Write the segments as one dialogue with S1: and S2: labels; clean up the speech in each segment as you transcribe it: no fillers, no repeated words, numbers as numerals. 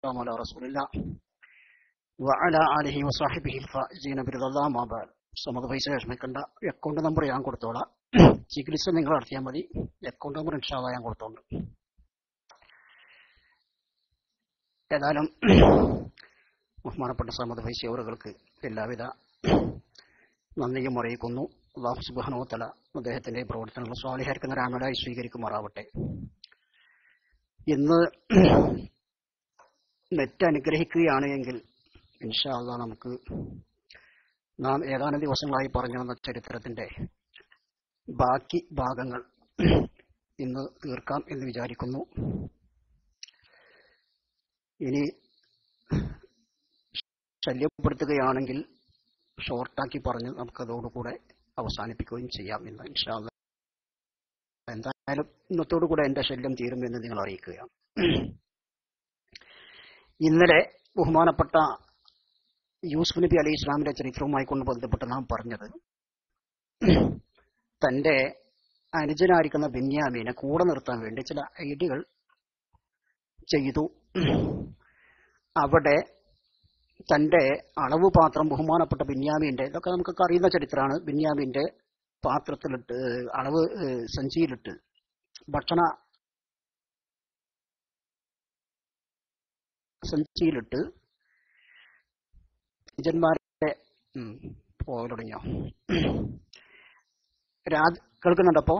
S1: على رسول الله وعلى آله وصحبه الفائزين برضا الله ما بعد. സമത് പൈസ വിഷമിക്കണ്ട, account number ഞാൻ കൊടുത്തോളാം. ചികിത്സ നിങ്ങൾ നടത്തിയാൽ മതി. അക്കൗണ്ട് നമ്പർ ഇൻഷാ അല്ലാഹ് ഞാൻ കൊടുത്തോണ്ട്. ഏതായാലും ബഹുമാനപ്പെട്ട സമത് പൈസ അവറുകൾക്ക് എല്ലാവിധ നന്ദിയും അറിയിക്കുന്നു. അല്ലാഹു സുബ്ഹാനഹു വ തആല അദ്ദേഹത്തിന്റെ പ്രവർത്തനങ്ങൾ സ്വാലിഹായിരിക്കുന്ന രാമലായി സ്വീകരിക്കുമാറാവട്ടെ. ഇന്ന് നെറ്റ് അനുഗ്രഹിക്കുകയാണ് എങ്കിൽ ഇൻഷാ അല്ലാഹ് നമുക്ക് നാം ഏതാനും ദിവസങ്ങളായി പറഞ്ഞു വന്ന ചരിത്രത്തിന്റെ ബാക്കി ഭാഗങ്ങൾ ഇന്ന് തീർക്കാം എന്ന് വിചാരിക്കുന്നു. ഇനി ശല്യപ്പെടുത്തുകയാണെങ്കിൽ ഷോർട്ടാക്കി പറഞ്ഞ് നമുക്കതോടുകൂടെ അവസാനിപ്പിക്കുകയും ചെയ്യാം എന്ന് ഇൻഷാ അല്ലാഹ്. എന്തായാലും ഇന്നത്തോടുകൂടെ എന്റെ ശല്യം തീരുമെന്ന് നിങ്ങൾ അറിയിക്കുകയാണ്. ഇന്നലെ ബഹുമാനപ്പെട്ട യൂസുഫ് നബി അലൈഹി ഇസ്ലാമിന്റെ ചരിത്രവുമായി കൊണ്ട് ബന്ധപ്പെട്ട് നാം പറഞ്ഞത്, തന്റെ അനുജനായിരിക്കുന്ന ബെന്യാമീനെ കൂടെ നിർത്താൻ വേണ്ടി ചില ഐഡിയകൾ ചെയ്തു. അവിടെ തന്റെ അളവ് പാത്രം ബഹുമാനപ്പെട്ട ബെന്യാമീന്റെ, ഇതൊക്കെ നമുക്കൊക്കെ അറിയുന്ന ചരിത്രമാണ്, ബെന്യാമീന്റെ പാത്രത്തിലിട്ട് അളവ് സഞ്ചിയിലിട്ട് ഭക്ഷണ സഞ്ചിയിലിട്ട് അനുജന്മാരെ പോകൽ തുടങ്ങിയോ? കേൾക്കുന്നുണ്ടപ്പോ?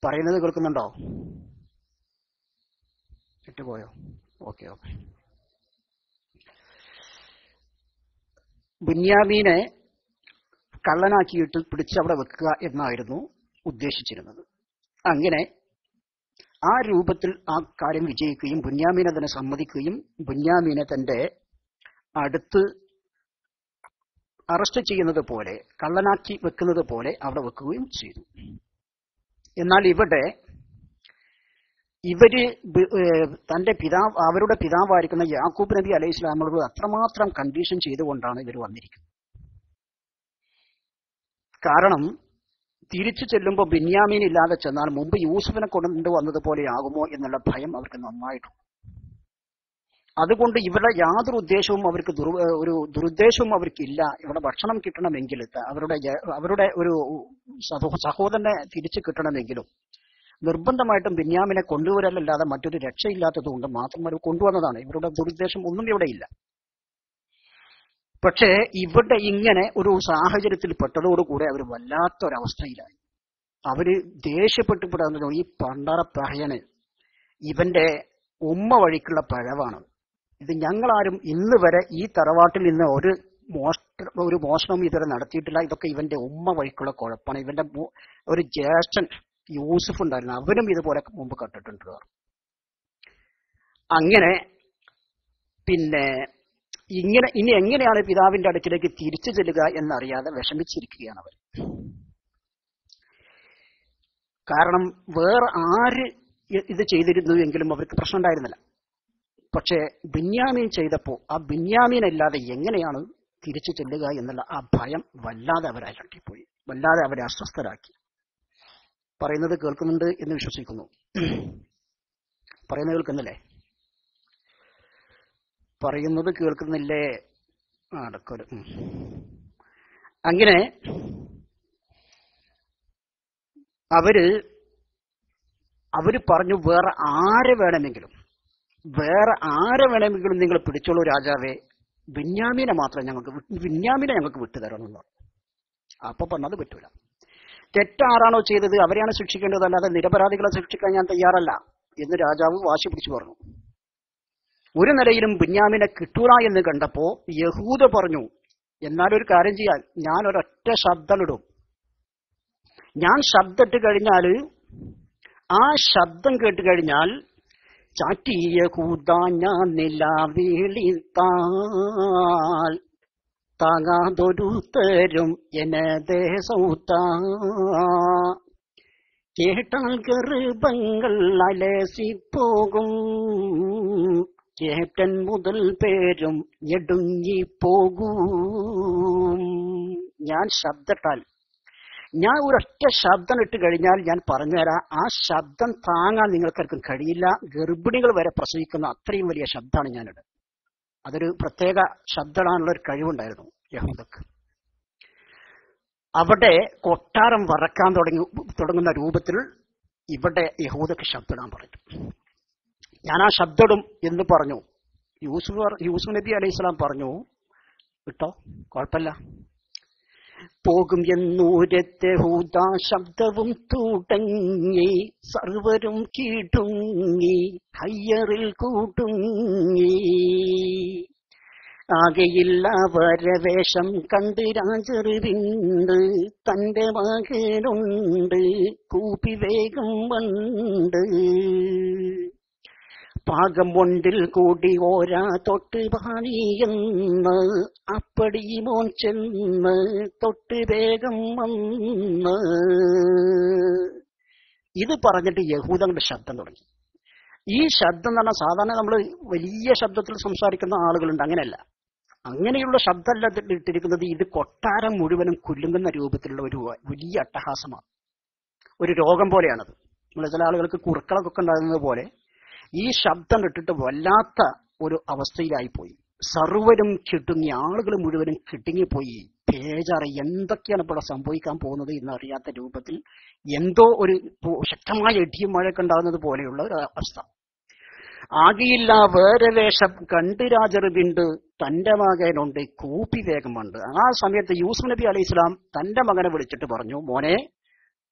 S1: പറയുന്നത് കേൾക്കുന്നുണ്ടോ? വിട്ടുപോയോ? ഓക്കെ. ബെന്യാമീനെ കള്ളനാക്കിയിട്ട് പിടിച്ച് അവിടെ വെക്കുക എന്നായിരുന്നു ഉദ്ദേശിച്ചിരുന്നത്. അങ്ങനെ ആ രൂപത്തിൽ ആ കാര്യം വിജയിക്കുകയും ബെന്യാമീനെ തന്നെ സമ്മതിക്കുകയും ബെന്യാമീനെ തന്റെ അടുത്ത് അറസ്റ്റ് ചെയ്യുന്നത് പോലെ, കള്ളനാക്കി വെക്കുന്നത് പോലെ അവിടെ വെക്കുകയും ചെയ്തു. എന്നാൽ ഇവര് തന്റെ അവരുടെ പിതാവായിരിക്കുന്ന യാക്കൂബ് നബി അലൈഹി ഇസ്ലാമിനോട് അത്രമാത്രം കണ്ടീഷൻ ചെയ്തുകൊണ്ടാണ് ഇവർ വന്നിരിക്കുന്നത്. കാരണം തിരിച്ചു ചെല്ലുമ്പോൾ ബെന്യാമീൻ ഇല്ലാതെ ചെന്നാൽ മുമ്പ് യൂസുഫിനെ കൊണ്ടുവന്നതുപോലെ ആകുമോ എന്നുള്ള ഭയം അവർക്ക് നന്നായിട്ടുണ്ട്. അതുകൊണ്ട് ഇവരുടെ യാതൊരു ഉദ്ദേശവും അവർക്ക് ഒരു ദുരുദ്ദേശവും അവർക്കില്ല. ഇവിടെ ഭക്ഷണം കിട്ടണമെങ്കിൽ, അവരുടെ ഒരു സഹോദരനെ തിരിച്ചു കിട്ടണമെങ്കിലും നിർബന്ധമായിട്ടും ബെന്യാമിനെ കൊണ്ടുവരലല്ലാതെ മറ്റൊരു രക്ഷയില്ലാത്തതുകൊണ്ട് മാത്രം അവർ കൊണ്ടുവന്നതാണ്. ഇവരുടെ ദുരുദ്ദേശം ഒന്നും ഇവിടെയില്ല. പക്ഷേ ഇവിടെ ഇങ്ങനെ ഒരു സാഹചര്യത്തിൽ പെട്ടതോടുകൂടെ അവർ വല്ലാത്തൊരവസ്ഥയിലായി. അവര് ദേഷ്യപ്പെട്ടു പെടുന്നു. ഈ പണ്ടാറ പഹയന് ഇവന്റെ ഉമ്മ വഴിക്കുള്ള പഴവാണ് ഇത്. ഞങ്ങളാരും ഇന്ന് വരെ ഈ തറവാട്ടിൽ നിന്ന് ഒരു മോഷണം ഇതുവരെ നടത്തിയിട്ടില്ല. ഇതൊക്കെ ഇവന്റെ ഉമ്മ വഴിക്കുള്ള കുഴപ്പമാണ്. ഇവന്റെ ഒരു ജ്യേഷ്ഠൻ യൂസുഫ് ഉണ്ടായിരുന്നു, അവനും ഇതുപോലെ മുമ്പ് കണ്ടിട്ടുണ്ട്. അങ്ങനെ പിന്നെ ഇനി എങ്ങനെയാണ് പിതാവിന്റെ അടുക്കിലേക്ക് തിരിച്ചു ചെല്ലുക എന്നറിയാതെ വിഷമിച്ചിരിക്കുകയാണ് അവർ. കാരണം വേറെ ആര് ഇത് ചെയ്തിരുന്നു എങ്കിലും അവർക്ക് പ്രശ്നം ഉണ്ടായിരുന്നില്ല. പക്ഷെ ബെന്യാമീൻ ചെയ്തപ്പോ ആ ബെന്യാമീൻ അല്ലാതെ എങ്ങനെയാണ് തിരിച്ചു ചെല്ലുക എന്നുള്ള ആ ഭയം വല്ലാതെ അവരെ അലട്ടിപ്പോയി, വല്ലാതെ അവരെ അസ്വസ്ഥരാക്കി. പറയുന്നത് കേൾക്കുന്നുണ്ട് എന്ന് വിശ്വസിക്കുന്നു. പറയുന്നത് കേൾക്കുന്നില്ലേ? പറയുന്നത് കേൾക്കുന്നില്ലേ? അടക്കൊരു അങ്ങനെ അവര് പറഞ്ഞു, വേറെ ആരെ വേണമെങ്കിലും നിങ്ങൾ പിടിച്ചോളൂ രാജാവേ, ബെന്യാമീനെ ഞങ്ങൾക്ക് വിട്ടുതരണമെന്ന് പറഞ്ഞു. അപ്പൊ പറഞ്ഞത് പറ്റൂല. തെറ്റാരാണോ ചെയ്തത് അവരെയാണ് ശിക്ഷിക്കേണ്ടത്, അല്ലാതെ നിരപരാധികളെ ശിക്ഷിക്കാൻ ഞാൻ തയ്യാറല്ല എന്ന് രാജാവ് വാശി പിടിച്ചു പറഞ്ഞു. ഒരു നിലയിലും ബെന്യാമീനെ കിട്ടൂല എന്ന് കണ്ടപ്പോ യഹൂദ പറഞ്ഞു, എന്നാലൊരു കാര്യം ചെയ്യാൻ, ഞാൻ ഒരൊറ്റ ശബ്ദമിടും. ഞാൻ ശബ്ദമിട്ട് കഴിഞ്ഞാൽ, ആ ശബ്ദം കേട്ട് കഴിഞ്ഞാൽ ചാറ്റിയ കൂതാഞ്ഞ നിലാവിളിത്താൽ താങ്ങാതൊരു തരും എനതേ സൗത്ത കേട്ടാൽ ഗർഭങ്ങൾ അലസിപ്പോകും, കേട്ടൻ മുതൽ പേരും ഞെടുങ്ങിപ്പോകും. ഞാൻ ശബ്ദത്താൽ ഞാൻ ഒരൊറ്റ ശബ്ദം ഇട്ട് കഴിഞ്ഞാൽ ഞാൻ പറഞ്ഞുതരാം, ആ ശബ്ദം താങ്ങാൻ നിങ്ങൾക്കാർക്കും കഴിയില്ല. ഗർഭിണികൾ വരെ പ്രസവിക്കുന്ന അത്രയും വലിയ ശബ്ദമാണ് ഞാനിത്. അതൊരു പ്രത്യേക ശബ്ദമാണുള്ള ഒരു കഴിവുണ്ടായിരുന്നു യഹൂദക്ക്. അവിടെ കൊട്ടാരം വറക്കാൻ തുടങ്ങുന്ന രൂപത്തിൽ ഇവിടെ യഹൂദക്ക് ശബ്ദം പറഞ്ഞു. ഞാൻ ആ ശബ്ദം എന്ന് പറഞ്ഞു. യൂസുഫ് നബി അലൈഹി സ്വലാം പറഞ്ഞു, വിട്ടോ, കുഴപ്പമില്ല. പോകും എന്നൂരത്തെ ഹൂദാ ശബ്ദവും തുടങ്ങി, സർവരും കീട്ടുങ്ങി, ഹയ്യറിൽ കൂട്ടുങ്ങി. ആകെയില്ല വരവേഷം കണ്ട് രാജറിവിണ്ട്, തന്റെ മകനുണ്ട് കൂപ്പി വേഗം വണ്ട്. പാകം ഒണ്ടിൽ കൂടി ഓരാ തൊട്ട് പാണിയെന്ന്, അപ്പടി മോൻ ചെന്ന് തൊട്ട് വേഗം വന്ന്. ഇത് പറഞ്ഞിട്ട് യഹൂദങ്ങളുടെ ശബ്ദം തുടങ്ങി. ഈ ശബ്ദം എന്ന് പറഞ്ഞാൽ സാധാരണ നമ്മൾ വലിയ ശബ്ദത്തിൽ സംസാരിക്കുന്ന ആളുകളുണ്ട്, അങ്ങനെയല്ല. അങ്ങനെയുള്ള ശബ്ദമല്ല ഇട്ടിരിക്കുന്നത്. ഇത് കൊട്ടാരം മുഴുവനും കുലുങ്ങുന്ന രൂപത്തിലുള്ള ഒരു വലിയ അട്ടഹാസമാണ്. ഒരു രോഗം പോലെയാണത്. നമ്മൾ ചില ആളുകൾക്ക് കുറുക്കളൊക്കെ ഉണ്ടാകുന്നത് പോലെ ഈ ശബ്ദം ഇട്ടിട്ട് വല്ലാത്ത ഒരു അവസ്ഥയിലായിപ്പോയി. സർവരും കിട്ടുങ്ങി, ആളുകൾ മുഴുവനും കിട്ടുങ്ങിപ്പോയി. ബേജാറ്, എന്തൊക്കെയാണ് ഇപ്പോൾ സംഭവിക്കാൻ പോകുന്നത് എന്നറിയാത്ത രൂപത്തിൽ എന്തോ ഒരു ശക്തമായ ഇടിയും മഴയൊക്കെ ഉണ്ടാകുന്നത് പോലെയുള്ള ഒരു അവസ്ഥ. ആകെയില്ല വേറെ വേഷം കണ്ട് രാജറിവിണ്ട്, തന്റെ മകനുണ്ട് കൂപ്പി വേഗമുണ്ട്. ആ സമയത്ത് യൂസുഫ് നബി അലൈഹി സ്വലാം തന്റെ മകനെ വിളിച്ചിട്ട് പറഞ്ഞു, മോനെ,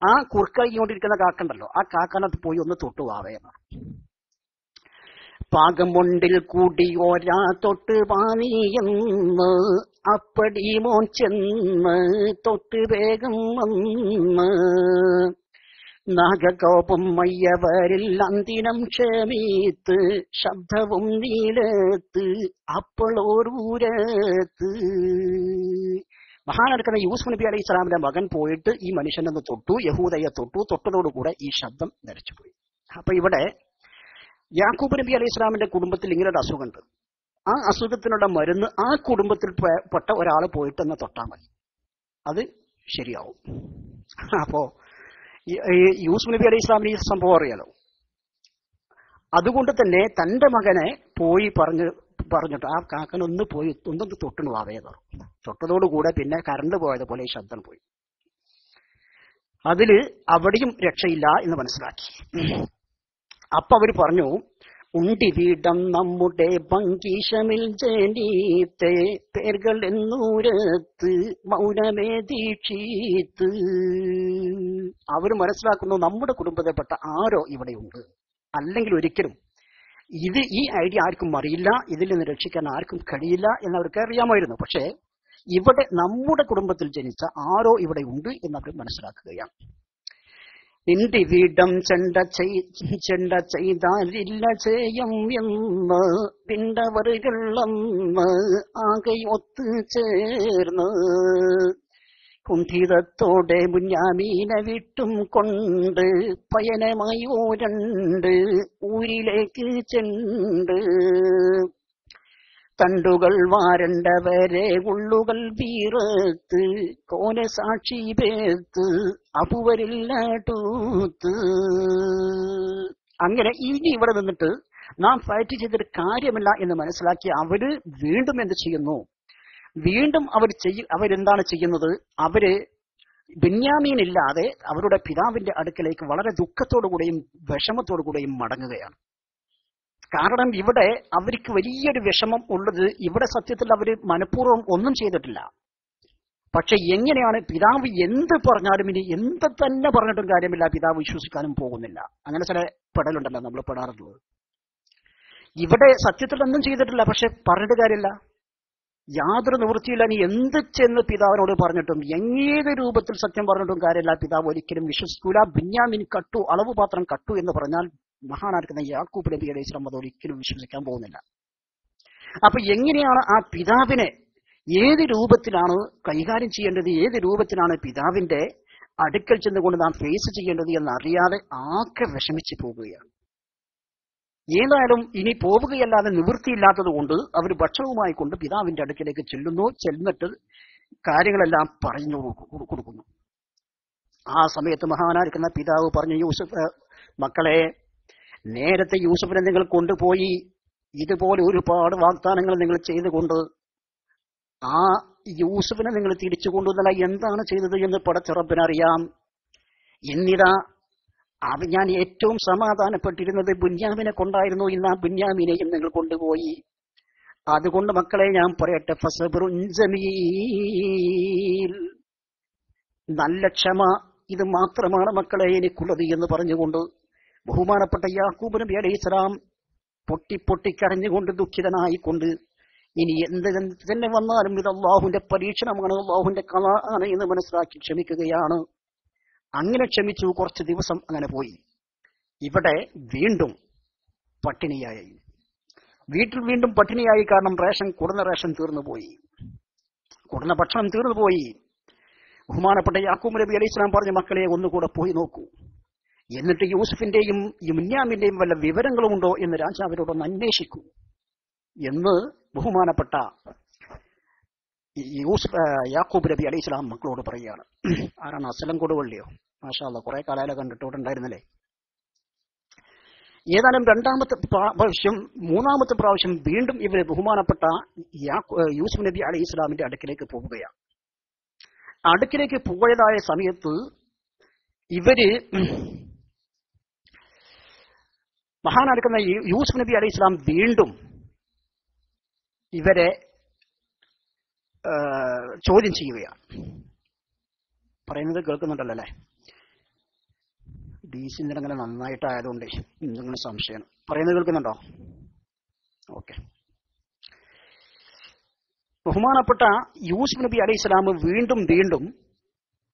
S1: ആ കുറുക്കഴിക്കൊണ്ടിരിക്കുന്ന കാക്കണ്ടല്ലോ, ആ കാക്കനത്ത് പോയി ഒന്ന് തൊട്ടുവാവേന്ന്. പാകം ഒണ്ടിൽ കൂടി ഓരാ തൊട്ട് പാണിയെന്ന്, അപ്പടി മോൻ ചെന്ന് തൊട്ട് വേഗം വന്ന്. നാഗകോപം മയ്യവരിൽ അന്തിനം ക്ഷമീത്ത്, ശബ്ദവും നീലത്ത് അപ്പോഴൂരത്ത്. മഹാനെടുക്കുന്ന യൂസുഫ് നബി അലൈഹി സ്വലാമിന്റെ മകൻ പോയിട്ട് ഈ മനുഷ്യനൊന്ന് തൊട്ടു, യഹൂദയെ തൊട്ടു. തൊട്ടതോടുകൂടെ ഈ ശബ്ദം നിരച്ചുപോയി. അപ്പൊ ഇവിടെ യാക്കൂബ് നബി അലൈഹി സ്വലാമിന്റെ കുടുംബത്തിൽ ഇങ്ങനൊരു അസുഖമുണ്ട്. ആ അസുഖത്തിനുള്ള മരുന്ന് ആ കുടുംബത്തിൽ പെട്ട ഒരാൾ പോയിട്ടെന്ന് തൊട്ടാൽ മതി, അത് ശരിയാവും. അപ്പോ യൂസുഫ് നബി അലൈഹി സ്വലാമിന് ഈ സംഭവം അറിയാലോ. അതുകൊണ്ട് തന്നെ തന്റെ മകനെ പോയി പറഞ്ഞിട്ട് ആ കാക്കനൊന്ന് പോയി ഒന്നൊന്ന് തൊട്ടു ആവേന്ന്. തൊട്ടതോടുകൂടെ പിന്നെ കറണ്ട് പോയതുപോലെ ഈ ശബ്ദം പോയി. അതില് അവിടെയും രക്ഷയില്ല എന്ന് മനസ്സിലാക്കി. അപ്പൊ അവര് പറഞ്ഞു, ഉണ്ടി വീടം നമ്മുടെ പങ്കീശമിൽ ജനീത്തെ, പേർകൾ എന്നൂരത്ത് മൗനമേ ദീക്ഷിത്ത്. അവര് മനസ്സിലാക്കുന്നു നമ്മുടെ കുടുംബത്തിൽപ്പെട്ട ആരോ ഇവിടെയുണ്ട്. അല്ലെങ്കിൽ ഒരിക്കലും ഈ ഐഡിയ ആർക്കും അറിയില്ല, ഇതിൽ നിന്ന് രക്ഷിക്കാൻ ആർക്കും കഴിയില്ല എന്നവർക്ക് അറിയാമായിരുന്നു. പക്ഷേ ഇവിടെ നമ്മുടെ കുടുംബത്തിൽ ജനിച്ച ആരോ ഇവിടെ ഉണ്ട് എന്നവർ മനസ്സിലാക്കുകയാണ്. നിന്റെ വീടം ചെണ്ട ചെയ്താലില്ല ചെയ്യും എന്ന് പിണ്ടവറുകളന്ന് ആകെ ഒത്തു ചേർന്ന്. കുണ്ഠിതത്തോടെ മുഞ്ഞാമീനെ വിട്ടും കൊണ്ട് പയനമായി ഓരണ്ട് ഊരിലേക്ക് ചെണ്ട്. തണ്ടുകൾ വാരണ്ടവരെ ഉള്ളുകൾ വീറത്ത്, കോന സാക്ഷി പേർത്ത് അപുവരില്ലാട്ടൂത്ത്. അങ്ങനെ ഇനി ഇവിടെ നിന്നിട്ട് നാം ഫൈറ്റ് ചെയ്തിട്ട് കാര്യമില്ല എന്ന് മനസ്സിലാക്കി അവര് വീണ്ടും എന്ത് ചെയ്യുന്നു? വീണ്ടും അവരെന്താണ് ചെയ്യുന്നത്? അവര് ബെന്യാമീൻ ഇല്ലാതെ അവരുടെ പിതാവിന്റെ അടുക്കലേക്ക് വളരെ ദുഃഖത്തോടുകൂടെയും വിഷമത്തോടുകൂടെയും മടങ്ങുകയാണ്. കാരണം ഇവിടെ അവർക്ക് വലിയൊരു വിഷമം ഉള്ളത്, ഇവിടെ സത്യത്തിൽ അവര് മനഃപൂർവ്വം ഒന്നും ചെയ്തിട്ടില്ല. പക്ഷെ എങ്ങനെയാണ് പിതാവ് എന്ത് പറഞ്ഞാലും, ഇനി എന്ത് തന്നെ പറഞ്ഞിട്ടും കാര്യമില്ല, പിതാവ് വിശ്വസിക്കാനും പോകുന്നില്ല. അങ്ങനെ ചില പെടലുണ്ടല്ലോ നമ്മൾ പെടാറുള്ളത്. ഇവിടെ സത്യത്തിൽ ഒന്നും ചെയ്തിട്ടില്ല, പക്ഷെ പറഞ്ഞിട്ട് കാര്യമില്ല, യാതൊരു നിവൃത്തിയില്ല. നീ എന്ത് ചെന്ന് പിതാവിനോട് പറഞ്ഞിട്ടും ഏത് രൂപത്തിൽ സത്യം പറഞ്ഞിട്ടും കാര്യമില്ല, പിതാവ് ഒരിക്കലും വിശ്വസിക്കൂല. ബെന്യാമീൻ കട്ടു, അളവ് പാത്രം കട്ടു എന്ന് പറഞ്ഞാൽ മഹാനായിരിക്കുന്ന യാക്കൂബ് നബി അലൈഹി സ്വലാം അത് ഒരിക്കലും വിശ്വസിക്കാൻ പോകുന്നില്ല. അപ്പൊ എങ്ങനെയാണ് ആ പിതാവിനെ ഏത് രൂപത്തിലാണ് കൈകാര്യം ചെയ്യേണ്ടത്, ഏത് രൂപത്തിലാണ് പിതാവിന്റെ അടുക്കൽ ചെന്നുകൊണ്ട് നാം ഫേസ് ചെയ്യേണ്ടത് എന്നറിയാതെ ആകെ വിഷമിച്ച് പോകുകയാണ്. ഏതായാലും ഇനി പോവുകയല്ലാതെ നിവൃത്തിയില്ലാത്തത് കൊണ്ട് അവർ ഭക്ഷണവുമായി കൊണ്ട് പിതാവിന്റെ അടുക്കിലേക്ക് ചെല്ലുന്നു. ചെന്നിട്ട് കാര്യങ്ങളെല്ലാം പറഞ്ഞു കൊടുക്കുന്നു. ആ സമയത്ത് മഹാനായിരിക്കുന്ന പിതാവ് പറഞ്ഞു, യൂസുഫ് മക്കളെ, നേരത്തെ യൂസുഫിനെ നിങ്ങൾ കൊണ്ടുപോയി ഇതുപോലെ ഒരുപാട് വാഗ്ദാനങ്ങൾ നിങ്ങൾ ചെയ്തുകൊണ്ട് ആ യൂസുഫിനെ നിങ്ങൾ തിരിച്ചു കൊണ്ടുവന്നല്ല എന്താണ് ചെയ്തത് എന്ന് പടച്ചിറപ്പിനറിയാം. ഇന്നിതാ ഞാൻ ഏറ്റവും സമാധാനപ്പെട്ടിരുന്നത് ബുന്യാമിനെ കൊണ്ടായിരുന്നു. ഇന്ന് ആ ബുന്യാമിനെയും നിങ്ങൾ കൊണ്ടുപോയി. അതുകൊണ്ട് മക്കളെ ഞാൻ പറയട്ടെ, ഫസബ്റുൻ ജമീൽ, നല്ല ക്ഷമ ഇത് മാത്രമാണ് മക്കളെ എനിക്കുള്ളത് എന്ന് പറഞ്ഞുകൊണ്ട് ബഹുമാനപ്പെട്ട യാക്കൂബ് നബി അലൈഹിസ്സലാം പൊട്ടിക്കരഞ്ഞുകൊണ്ട് ദുഃഖിതനായിക്കൊണ്ട് ഇനി എന്ത് തന്നെ വന്നാലും ഇത് അള്ളാഹുവിന്റെ പരീക്ഷണമാണ്, അള്ളാഹുവിന്റെ കഥ ആണ് എന്ന് മനസ്സിലാക്കി ക്ഷമിക്കുകയാണ്. അങ്ങനെ ക്ഷമിച്ചു. കുറച്ച് ദിവസം അങ്ങനെ പോയി. ഇവിടെ വീണ്ടും പട്ടിണിയായി. വീട്ടിൽ വീണ്ടും പട്ടിണിയായി. കാരണം കൊടുന്ന റേഷൻ തീർന്നു പോയി, കൊടുന്ന ഭക്ഷണം തീർന്നു പോയി. ബഹുമാനപ്പെട്ട യാക്കൂബ് നബി അലൈഹി സ്വലാം പറഞ്ഞു, മക്കളെ ഒന്നുകൂടെ പോയി നോക്കൂ, എന്നിട്ട് യൂസുഫിന്റെയും ബിന്യാമിന്റെയും വല്ല വിവരങ്ങളുമുണ്ടോ എന്ന് രാജാവിനോടൊന്ന് അന്വേഷിക്കൂ എന്ന് ബഹുമാനപ്പെട്ട യാക്കൂബ് നബി അലൈഹി സ്വലാം മക്കളോട് പറയുകയാണ്. ആരാണ്? അസലം കൊടുവള്ളിയോ? മാഷാ അല്ലാഹ്, കുറെ കാലം കണ്ടിട്ട് ഇവിടെ ഉണ്ടായിരുന്നല്ലേ. ഏതായാലും മൂന്നാമത്തെ പ്രാവശ്യം വീണ്ടും ഇവര് ബഹുമാനപ്പെട്ട യൂസുഫ് നബി അലൈഹി സ്വലാമിന്റെ അടുക്കിലേക്ക് പോവുകയാണ്. അടുക്കിലേക്ക് പോയതായ സമയത്ത് ഇവര് മഹാനായിരിക്കുന്ന യൂസുഫ് നബി അലൈഹി സ്വലാം വീണ്ടും ഇവരെ ചോദ്യം ചെയ്യുകയാണ്. പറയുന്നത് കേൾക്കുന്നുണ്ടല്ലോ അല്ലേ? DC അങ്ങനെ നന്നായിട്ടായതുകൊണ്ട് എന്തെങ്കിലും സംശയം പറയുന്നത് കേൾക്കുന്നുണ്ടോ? ഓക്കെ. ബഹുമാനപ്പെട്ട യൂസുഫ് നബി അലൈഹി സ്വലാം വീണ്ടും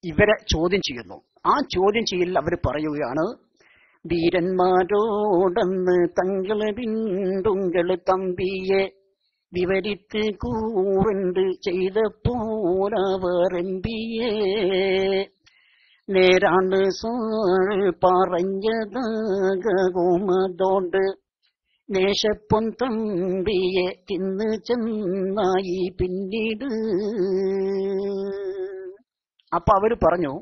S1: ഇവരെ ചോദ്യം ചെയ്യുന്നു. ആ ചോദ്യം ചെയ്യലിൽ അവർ പറയുകയാണ്, വീരന്മാരോടന്ന് തങ്ങള് ബിന്ദുങ്കള് തമ്പിയെ വിവരിത്ത് കൂറണ്ട് ചെയ്ത പോലവർ എംബിയെ നേരാണ് പറഞ്ഞതോണ്ട് നേശപ്പൊൻ തമ്പിയെ തിന്ന് ചെന്നായി പിന്നീട്. അപ്പൊ അവര് പറഞ്ഞു,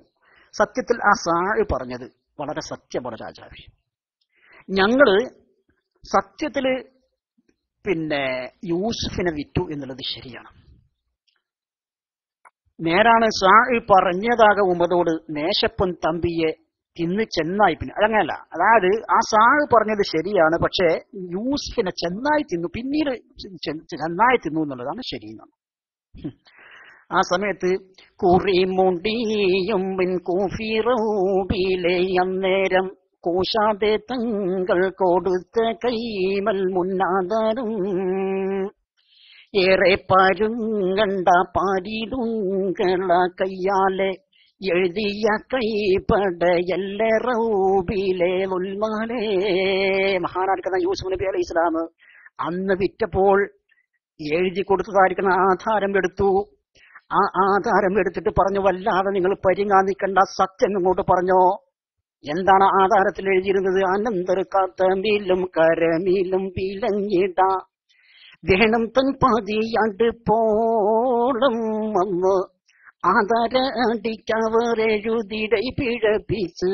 S1: സത്യത്തിൽ ആ സാഴ് പറഞ്ഞത് വളരെ സത്യമാണ് രാജാവേ. ഞങ്ങള് സത്യത്തില് യൂസുഫിനെ വിറ്റു എന്നുള്ളത് ശരിയാണ്. നേരാണ് സാഴ് പറഞ്ഞതാകുമ്പതോട് നേശപ്പൻ തമ്പിയെ തിന്ന് ചെന്നായി പിന്നെ. അതങ്ങനല്ല, അതായത് ആ സാഴ് പറഞ്ഞത് ശരിയാണ്, പക്ഷേ യൂസുഫിനെ ചെന്നായി തിന്നു, പിന്നീട് ചെന്നായി തിന്നു എന്നുള്ളതാണ് ശരിയെന്നാണ്. ആ സമയത്ത് കുറിമുണ്ടിയും കൂഫിറൂബിലെ അന്നേരം കൂശാതെ തങ്ങൾ കൊടുത്ത കൈമൽ മുന്നാദരും ഏറെ പരുങ്ങണ്ട പാരിടുങ്കള കയ്യാലെ എഴുതിയ കൈപ്പടയല്ല റൗബിലെ ഉൽമാലേ. മഹാനായിരിക്കുന്ന യൂസുഫ് നബി അലൈഹി സ്വലാം അന്ന് വിറ്റപ്പോൾ എഴുതി കൊടുത്തതായിരിക്കുന്ന ആധാരം എടുത്തു. ആ ആധാരം എടുത്തിട്ട് പറഞ്ഞു, വല്ലാതെ നിങ്ങൾ പരിങ്ങാൻ നിൽക്കണ്ട, സത്യം ഇങ്ങോട്ട് പറഞ്ഞോ. എന്താണ് ആധാരത്തിൽ എഴുതിയിരുന്നത്? അനന്തർ കാത്തമീലും കരമീലും പിലങ്ങിട വേണം തൻ പതിയാണ്ട് പോളം വന്ന് ആധാര അടിക്കവർ എഴുതിട പിഴപ്പിച്ച്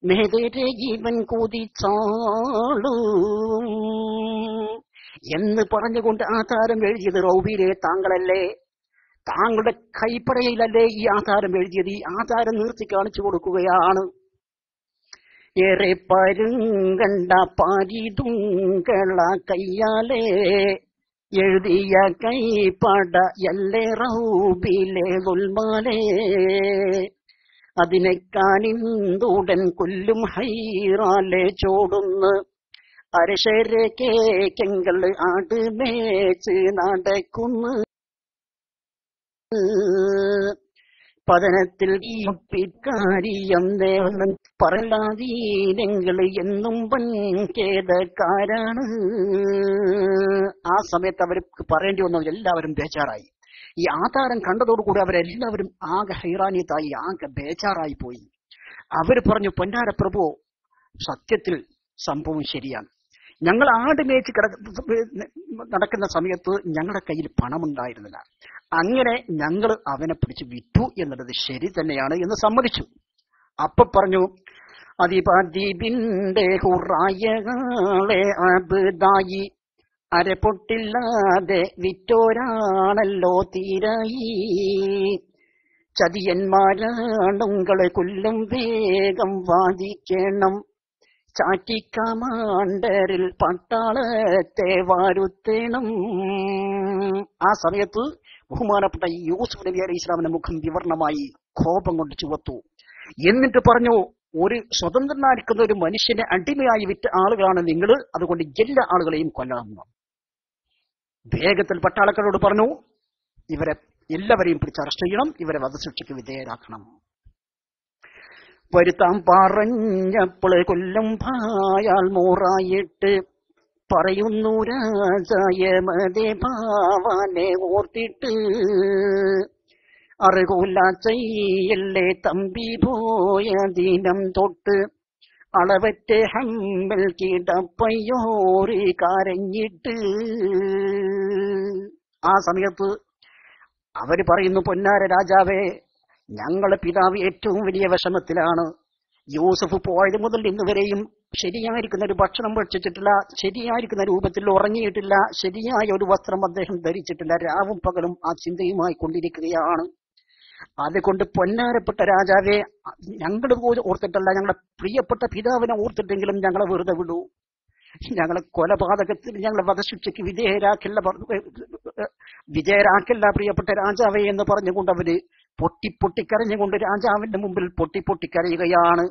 S1: മേതരെ ജീവൻ കൊതിച്ചാളും എന്ന് പറഞ്ഞുകൊണ്ട് ആധാരം എഴുതിയത് റൗബിലെ താങ്കളല്ലേ? താങ്കളുടെ കൈപ്പടയിലല്ലേ ഈ ആധാരം എഴുതിയത്? ഈ ആധാരം നിർത്തി കാണിച്ചു കൊടുക്കുകയാണ്. ഏറെ പരുങ്കണ്ട പാരിതുങ്കള കയ്യാലേ എഴുതിയ കൈപ്പട എല്ലേ റൗബിലെ ഉൽമാലേ അതിനെ കാണിന്തുടൻ കൊല്ലും ഹൈറാലെ ചോടുന്ന് അരശരെ കേക്കെങ്കൾ ആടുമേച്ച് നടക്കുന്നു പതനത്തിൽ ഈ പിക്കാരിയം ദേവൻ പറലാതീനങ്ങൾ എന്നും വൻകേതക്കാരാണ്. ആ സമയത്ത് അവർക്ക് പറയേണ്ടി വന്നു. എല്ലാവരും ബേജാറായി. ഈ ആധാരം കണ്ടതോടുകൂടി അവരെല്ലാവരും ആകെ ഹൈറാനിയത്തായി, ആകെ ബേജാറായി പോയി. അവര് പറഞ്ഞു, പൊന്നാര പ്രഭു, സത്യത്തിൽ സംഭവം ശരിയാണ്. ഞങ്ങൾ ആട് മേച്ച് നടക്കുന്ന സമയത്ത് ഞങ്ങളുടെ കയ്യിൽ പണമുണ്ടായിരുന്നില്ല. അങ്ങനെ ഞങ്ങൾ അവനെ പിടിച്ച് വിറ്റു എന്നുള്ളത് ശരി തന്നെയാണ് എന്ന് സമ്മതിച്ചു. അപ്പൊ പറഞ്ഞു, അതിപതിബിന്റെ ഹുറായകളെ അബ്ദായി അരപ്പൊട്ടില്ലാതെ വിറ്റോരാണല്ലോ തീരായി. ചതിയന്മാരാണുങ്ങളെ കൊല്ലും വേഗം വാദിക്കണം. ചാറ്റിക്കമാണ്ടരിൽ പട്ടാളത്തെ വാരുത്തേണം. ആ സമയത്ത് ബഹുമാനപ്പെട്ട യൂസുഫ് നബി അലൈഹി ഇസ്ലാമിന്റെ മുഖം വിവർണമായി, കോപം കൊണ്ട് ചുവത്തു. എന്നിട്ട് പറഞ്ഞു, ഒരു സ്വതന്ത്രനായിരിക്കുന്ന ഒരു മനുഷ്യനെ അടിമയായി വിറ്റ ആളുകളാണ് നിങ്ങൾ, അതുകൊണ്ട് എല്ലാ ആളുകളെയും കൊല്ലാമെന്ന്. വേഗത്തിൽ പട്ടാളക്കാരോട് പറഞ്ഞു, ഇവരെ എല്ലാവരെയും പിടിച്ച് അറസ്റ്റ് ചെയ്യണം, ഇവരെ വധശിക്ഷയ്ക്ക് വിധേയരാക്കണം. വരുത്താൻ പറഞ്ഞപ്പോൾ കൊല്ലും ഭായാൽ മോറായിട്ട് പറയുന്നു രാജായമതേ ഭാവനെ ഓർത്തിട്ട്. അറുകൂല ചെയ്യല്ലേ തമ്പി പോയ ദിനം തൊട്ട് അളവറ്റ ഹമ്മൽ കിടപ്പയ്യോറി കരഞ്ഞിട്ട്. ആ സമയത്ത് അവര് പറയുന്നു, പൊന്നാര രാജാവേ, ഞങ്ങളെ പിതാവ് ഏറ്റവും വലിയ വിഷമത്തിലാണ്. യൂസഫ് പോയത് മുതൽ ഇന്നുവരെയും ശരിയായിരിക്കുന്ന ഒരു ഭക്ഷണം ഭക്ഷിച്ചിട്ടില്ല, ശരിയായിരിക്കുന്ന രൂപത്തിൽ ഉറങ്ങിയിട്ടില്ല, ശരിയായ ഒരു വസ്ത്രം അദ്ദേഹം ധരിച്ചിട്ടില്ല. രാവും പകലും ആ ചിന്തയുമായി കൊണ്ടിരിക്കുകയാണ്. അതുകൊണ്ട് പൊന്നാരപ്പെട്ട രാജാവെ, ഞങ്ങൾ പോലും ഓർത്തിട്ടല്ല, ഞങ്ങളുടെ പ്രിയപ്പെട്ട പിതാവിനെ ഓർത്തിട്ടെങ്കിലും ഞങ്ങളെ വെറുതെ വിടൂ. ഞങ്ങളെ കൊലപാതകത്തിൽ ഞങ്ങളെ വധശിക്ഷയ്ക്ക് വിധേയരാക്കില്ല പ്രിയപ്പെട്ട രാജാവേ എന്ന് പറഞ്ഞുകൊണ്ട് അവര് പൊട്ടിപ്പൊട്ടിക്കരഞ്ഞുകൊണ്ട് രാജാവിന്റെ മുമ്പിൽ പൊട്ടിപ്പൊട്ടിക്കരയുകയാണ്.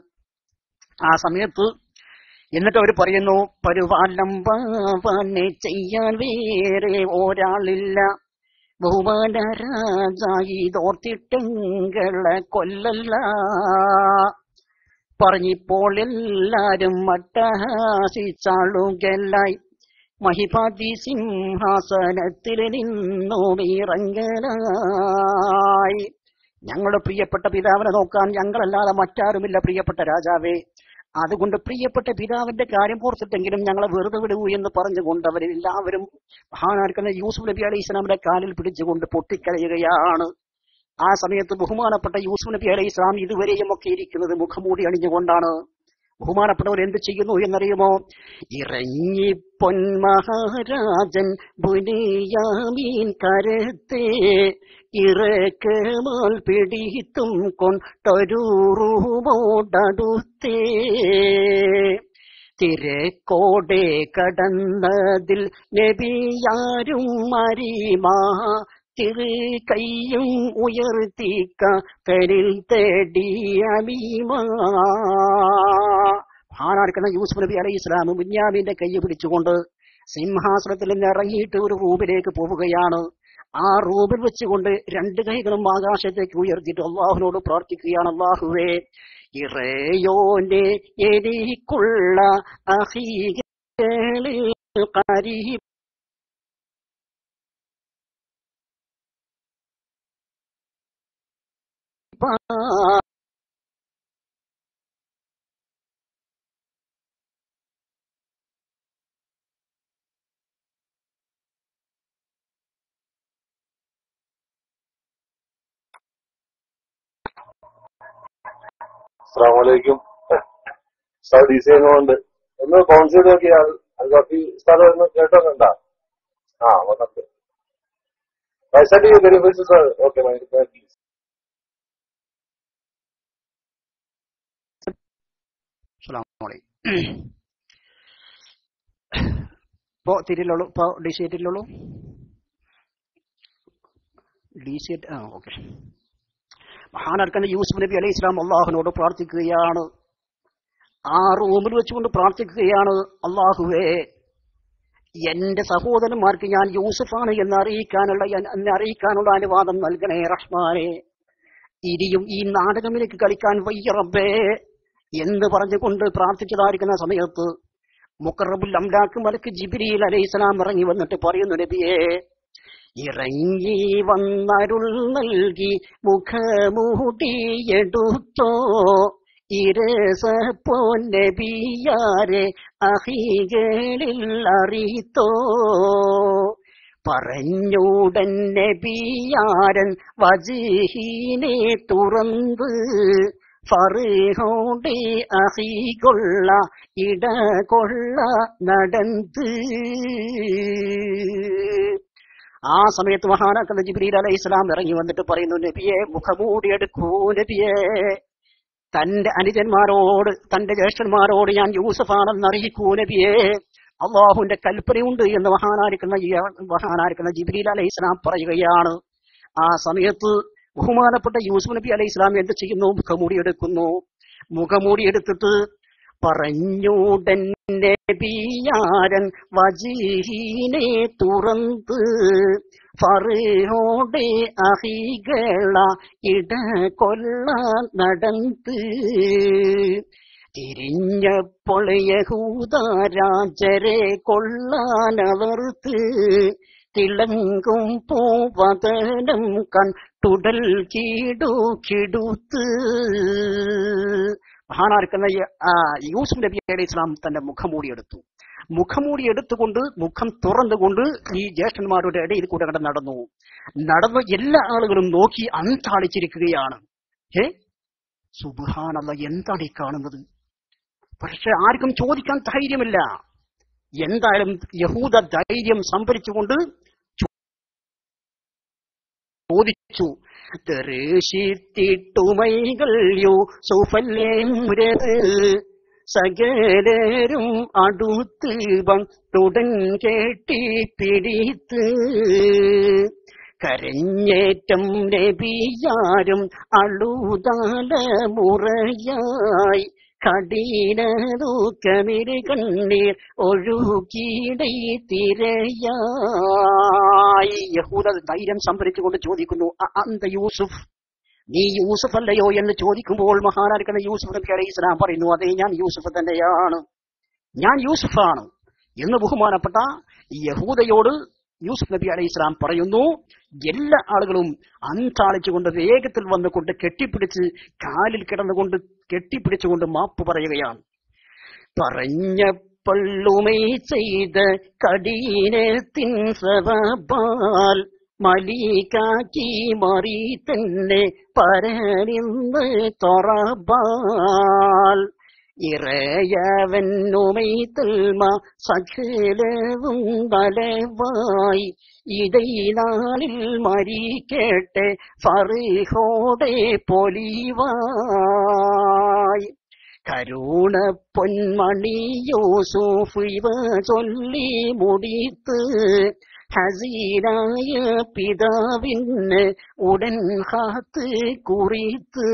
S1: ആ സമയത്ത് എന്നിട്ട് അവർ പറയുന്നു, പരുവാലംബനെ ചെയ്യാൻ വേറെ ഒരാളില്ല, ബഹുമാന രാജായി തോർത്തിട്ടെങ്കളെ കൊല്ലല്ല. പറഞ്ഞിപ്പോൾ എല്ലാരും മട്ടഹാസിച്ചാളുകലായി, മഹിപാതി സിംഹാസനത്തിൽ നിന്നും ഇറങ്ങലായി. ഞങ്ങളുടെ പ്രിയപ്പെട്ട പിതാവിനെ നോക്കാൻ ഞങ്ങളല്ലാതെ മറ്റാരുമില്ല പ്രിയപ്പെട്ട രാജാവേ, അതുകൊണ്ട് പ്രിയപ്പെട്ട പിതാവിന്റെ കാര്യം ഓർത്തിട്ടെങ്കിലും ഞങ്ങളെ വെറുതെ വിടൂ എന്ന് പറഞ്ഞുകൊണ്ട് അവരെല്ലാവരും മഹാനായിരിക്കുന്ന യൂസുഫ് നബി അലൈഹി ഇസ്ലാമിന്റെ കാലിൽ പിടിച്ചുകൊണ്ട് പൊട്ടിക്കരയുകയാണ്. ആ സമയത്ത് ബഹുമാനപ്പെട്ട യൂസുഫ് നബി അലൈഹി ഇസ്ലാം ഇതുവരെയും ഒക്കെ ഇരിക്കുന്നത് മുഖംമൂടി അണിഞ്ഞുകൊണ്ടാണ്. ബഹുമാനപ്പെട്ടവർ എന്ത് ചെയ്യുന്നു എന്നറിയുമോ? ഇറങ്ങി പൊന്മഹാരാജൻ ബുനിയാമീൻ കരത്തെ ഇറക്കമാൽ പിടിത്തും കൊണ്ടൊരൂറുമോടടുത്തേ, തിരക്കോടെ കടന്നതിൽ നബിയാരും മരിമാ കൈയും ഉയർത്തിക്ക കരിൽ തേടിയമീമാ. മഹാനായിരിക്കുന്ന യൂസുഫ് നബി അലൈഹി ഇസ്ലാം ബുന്യാമീന്റെ കൈ പിടിച്ചുകൊണ്ട് സിംഹാസനത്തിൽ നിന്ന് ഇറങ്ങിയിട്ട് ഒരു റൂമിലേക്ക് പോവുകയാണ്. ആ റൂമിൽ വെച്ചുകൊണ്ട് രണ്ട് കൈകളും ആകാശത്തേക്ക് ഉയർത്തിയിട്ട് അള്ളാഹുവിനോട് പ്രാർത്ഥിക്കുകയാണ്, അള്ളാഹുവേ, ഇറയോന്റെ എനിക്കുള്ള അഹീകളിൽ ഖരീബ്
S2: അസ്സലാമലൈക്കും. ഡിസൈനുകൊണ്ട് ഒന്ന് കൗൺസ് ചെയ്ത് നോക്കിയാൽ കാഫി സ്ഥലം ഒന്ന് കേട്ടോന്നുണ്ടാ? ആ വന്നിട്ട് വെരിഫൈസ് സാർ. Okay please.
S1: ഇപ്പോ തിരിയുള്ളൂ, ഇപ്പോ ഡി സി എറ്റിലുള്ളൂ. ഓക്കെ. മഹാനായിരിക്കുന്ന യൂസുഫ് നബി അലൈഹി ഇസ്ലാം അള്ളാഹുവിനോട് പ്രാർത്ഥിക്കുകയാണ്. ആ റൂമിൽ വെച്ചുകൊണ്ട് പ്രാർത്ഥിക്കുകയാണ്, അള്ളാഹുവേ, എന്റെ സഹോദരന്മാർക്ക് ഞാൻ യൂസുഫാണ് എന്നെ അറിയിക്കാനുള്ള അനുവാദം നൽകണേ റഹ്മാനെ. ഇനിയും ഈ നാടകമിലേക്ക് കളിക്കാൻ വയ്യ റബ്ബേ എന്ന് പറഞ്ഞുകൊണ്ട് പ്രാർത്ഥിച്ചതായിരിക്കുന്ന സമയത്ത് മുഖറബുൽ അംലാക്ക് മലക്ക് ജിബ്രീൽ അലൈഹിസ്സലാം ഇറങ്ങി വന്നിട്ട് പറയുന്നു, നബിയേ, ഇറങ്ങി വന്നരുൾ നൽകി മുഖമൂടിയെടുത്തോ ഇരസപ്പൊന്നബിയാരെ അഹികളിൽ അറിയിത്തോ. പറഞ്ഞുടൻ നബിയാരൻ വജീഹിനെ തുറന്ന് ഫറഹോടെ അഹികൊള്ള ഇടകൊള്ള നടന്ന്. ആ സമയത്ത് മഹാനാക്കുന്ന ജിബ്രീൽ അലൈഹിസ്സലാം ഇറങ്ങി വന്നിട്ട് പറയുന്നു, നബിയെ മുഖമൂടിയെടുക്കൂ നബിയെ. തന്റെ അനുജന്മാരോട്, തന്റെ ജ്യേഷ്ഠന്മാരോട് ഞാൻ യൂസഫാണെന്ന് അറിയിക്കൂ നബിയെ, അള്ളാഹുവിന്റെ കൽപ്പനയുണ്ട് എന്ന് മഹാനായിരിക്കുന്ന ജിബ്രീൽ അലൈഹിസ്സലാം പറയുകയാണ്. ആ സമയത്ത് ബഹുമാനപ്പെട്ട യൂസുഫ് നബി അലൈഹിസ്സലാം എന്ത് ചെയ്യുന്നു? മുഖമൂടിയെടുക്കുന്നു. മുഖമൂടിയെടുത്തിട്ട് പറഞ്ഞുടൻ നബിയാരൻ വജീഹിനെ തുറന്ന് ഫറഹോടെ അഹികള ഇടകൊള്ള നടന്ന്. തിരിഞ്ഞപ്പോൾ യഹൂദ രാജരെ കൊള്ളാനവർത്ത് തിളങ്കും പൂവതനം കണ്ടുടൽ കിടുത്ത്. മഹാനാർക്കുന്ന യൂസുഫ് നബി അലൈഹിസ്സലാം തന്റെ മുഖമൂടിയെടുത്തു. മുഖമൂടിയെടുത്തുകൊണ്ട്, മുഖം തുറന്നുകൊണ്ട് ഈ ജ്യേഷ്ഠന്മാരുടെ ഇടയിൽ കൂടെ നടന്നു. എല്ലാ ആളുകളും നോക്കി അന്താളിച്ചിരിക്കുകയാണ്. സുബ്ഹാനല്ലാഹ്, എന്താണ് ഈ കാണുന്നത്? പക്ഷെ ആർക്കും ചോദിക്കാൻ ധൈര്യമില്ല. എന്തായാലും യഹൂദ ധൈര്യം സംഭരിച്ചുകൊണ്ട് ചോദിച്ചു, തെരേശിത്തിട്ടുമൈകൾ യൂസുഫല്ലേമുരത് സകലരും അടുത്ത് വന്നുടൻ കേട്ടി പിടിത്ത്. കരഞ്ഞേറ്റം നബിയാരും അളുതാല മുറയായി കഠിനദുഃഖമിരു കണ്ണീർ ഒഴുകിടൈ തിരയായി. യഹൂദ ധൈര്യം സംഭരിച്ചുകൊണ്ട് ചോദിക്കുന്നു, അന്ത യൂസുഫ്, നീ യൂസുഫ് അല്ലയോ എന്ന് ചോദിക്കുമ്പോൾ മഹാനായിരിക്കുന്ന യൂസുഫ് നബി അലൈഹിസ്സലാം പറയുന്നു, അതെ ഞാൻ യൂസുഫ് തന്നെയാണ്, ഞാൻ യൂസുഫാണ് എന്ന് ബഹുമാനപ്പെട്ട യഹൂദയോട് യൂസുഫ് നബി അലൈഹിസ്സലാം പറയുന്നു. എല്ലാ ആളുകളും അന്താളിച്ചുകൊണ്ട് വേഗത്തിൽ വന്നുകൊണ്ട് കെട്ടിപ്പിടിച്ച് കാലിൽ കിടന്നുകൊണ്ട് കെട്ടിപ്പിടിച്ചുകൊണ്ട് മാപ്പ് പറയുകയാണ്. പറഞ്ഞപ്പള്ളുമേ ചെയ്ത കഠിനത്തിൻ സവബാൽ മലികാക്കി മറി തന്നെ പരനിന്ന് തൊറബാൽ ഇറയവന്നുമൈതൽമ സകലവും ബലവായി ഇടയിലാളിൽ മരിക്കട്ടെ ഫറഹോടെ പൊലിവായി. കരുണ പൊന്മണി യൂസുഫ് ഇവ ചൊല്ലി മുടിത്ത് ഹസീനായ പിതാവിന് ഉടൻ ഹാത്ത് കുറിത്ത്.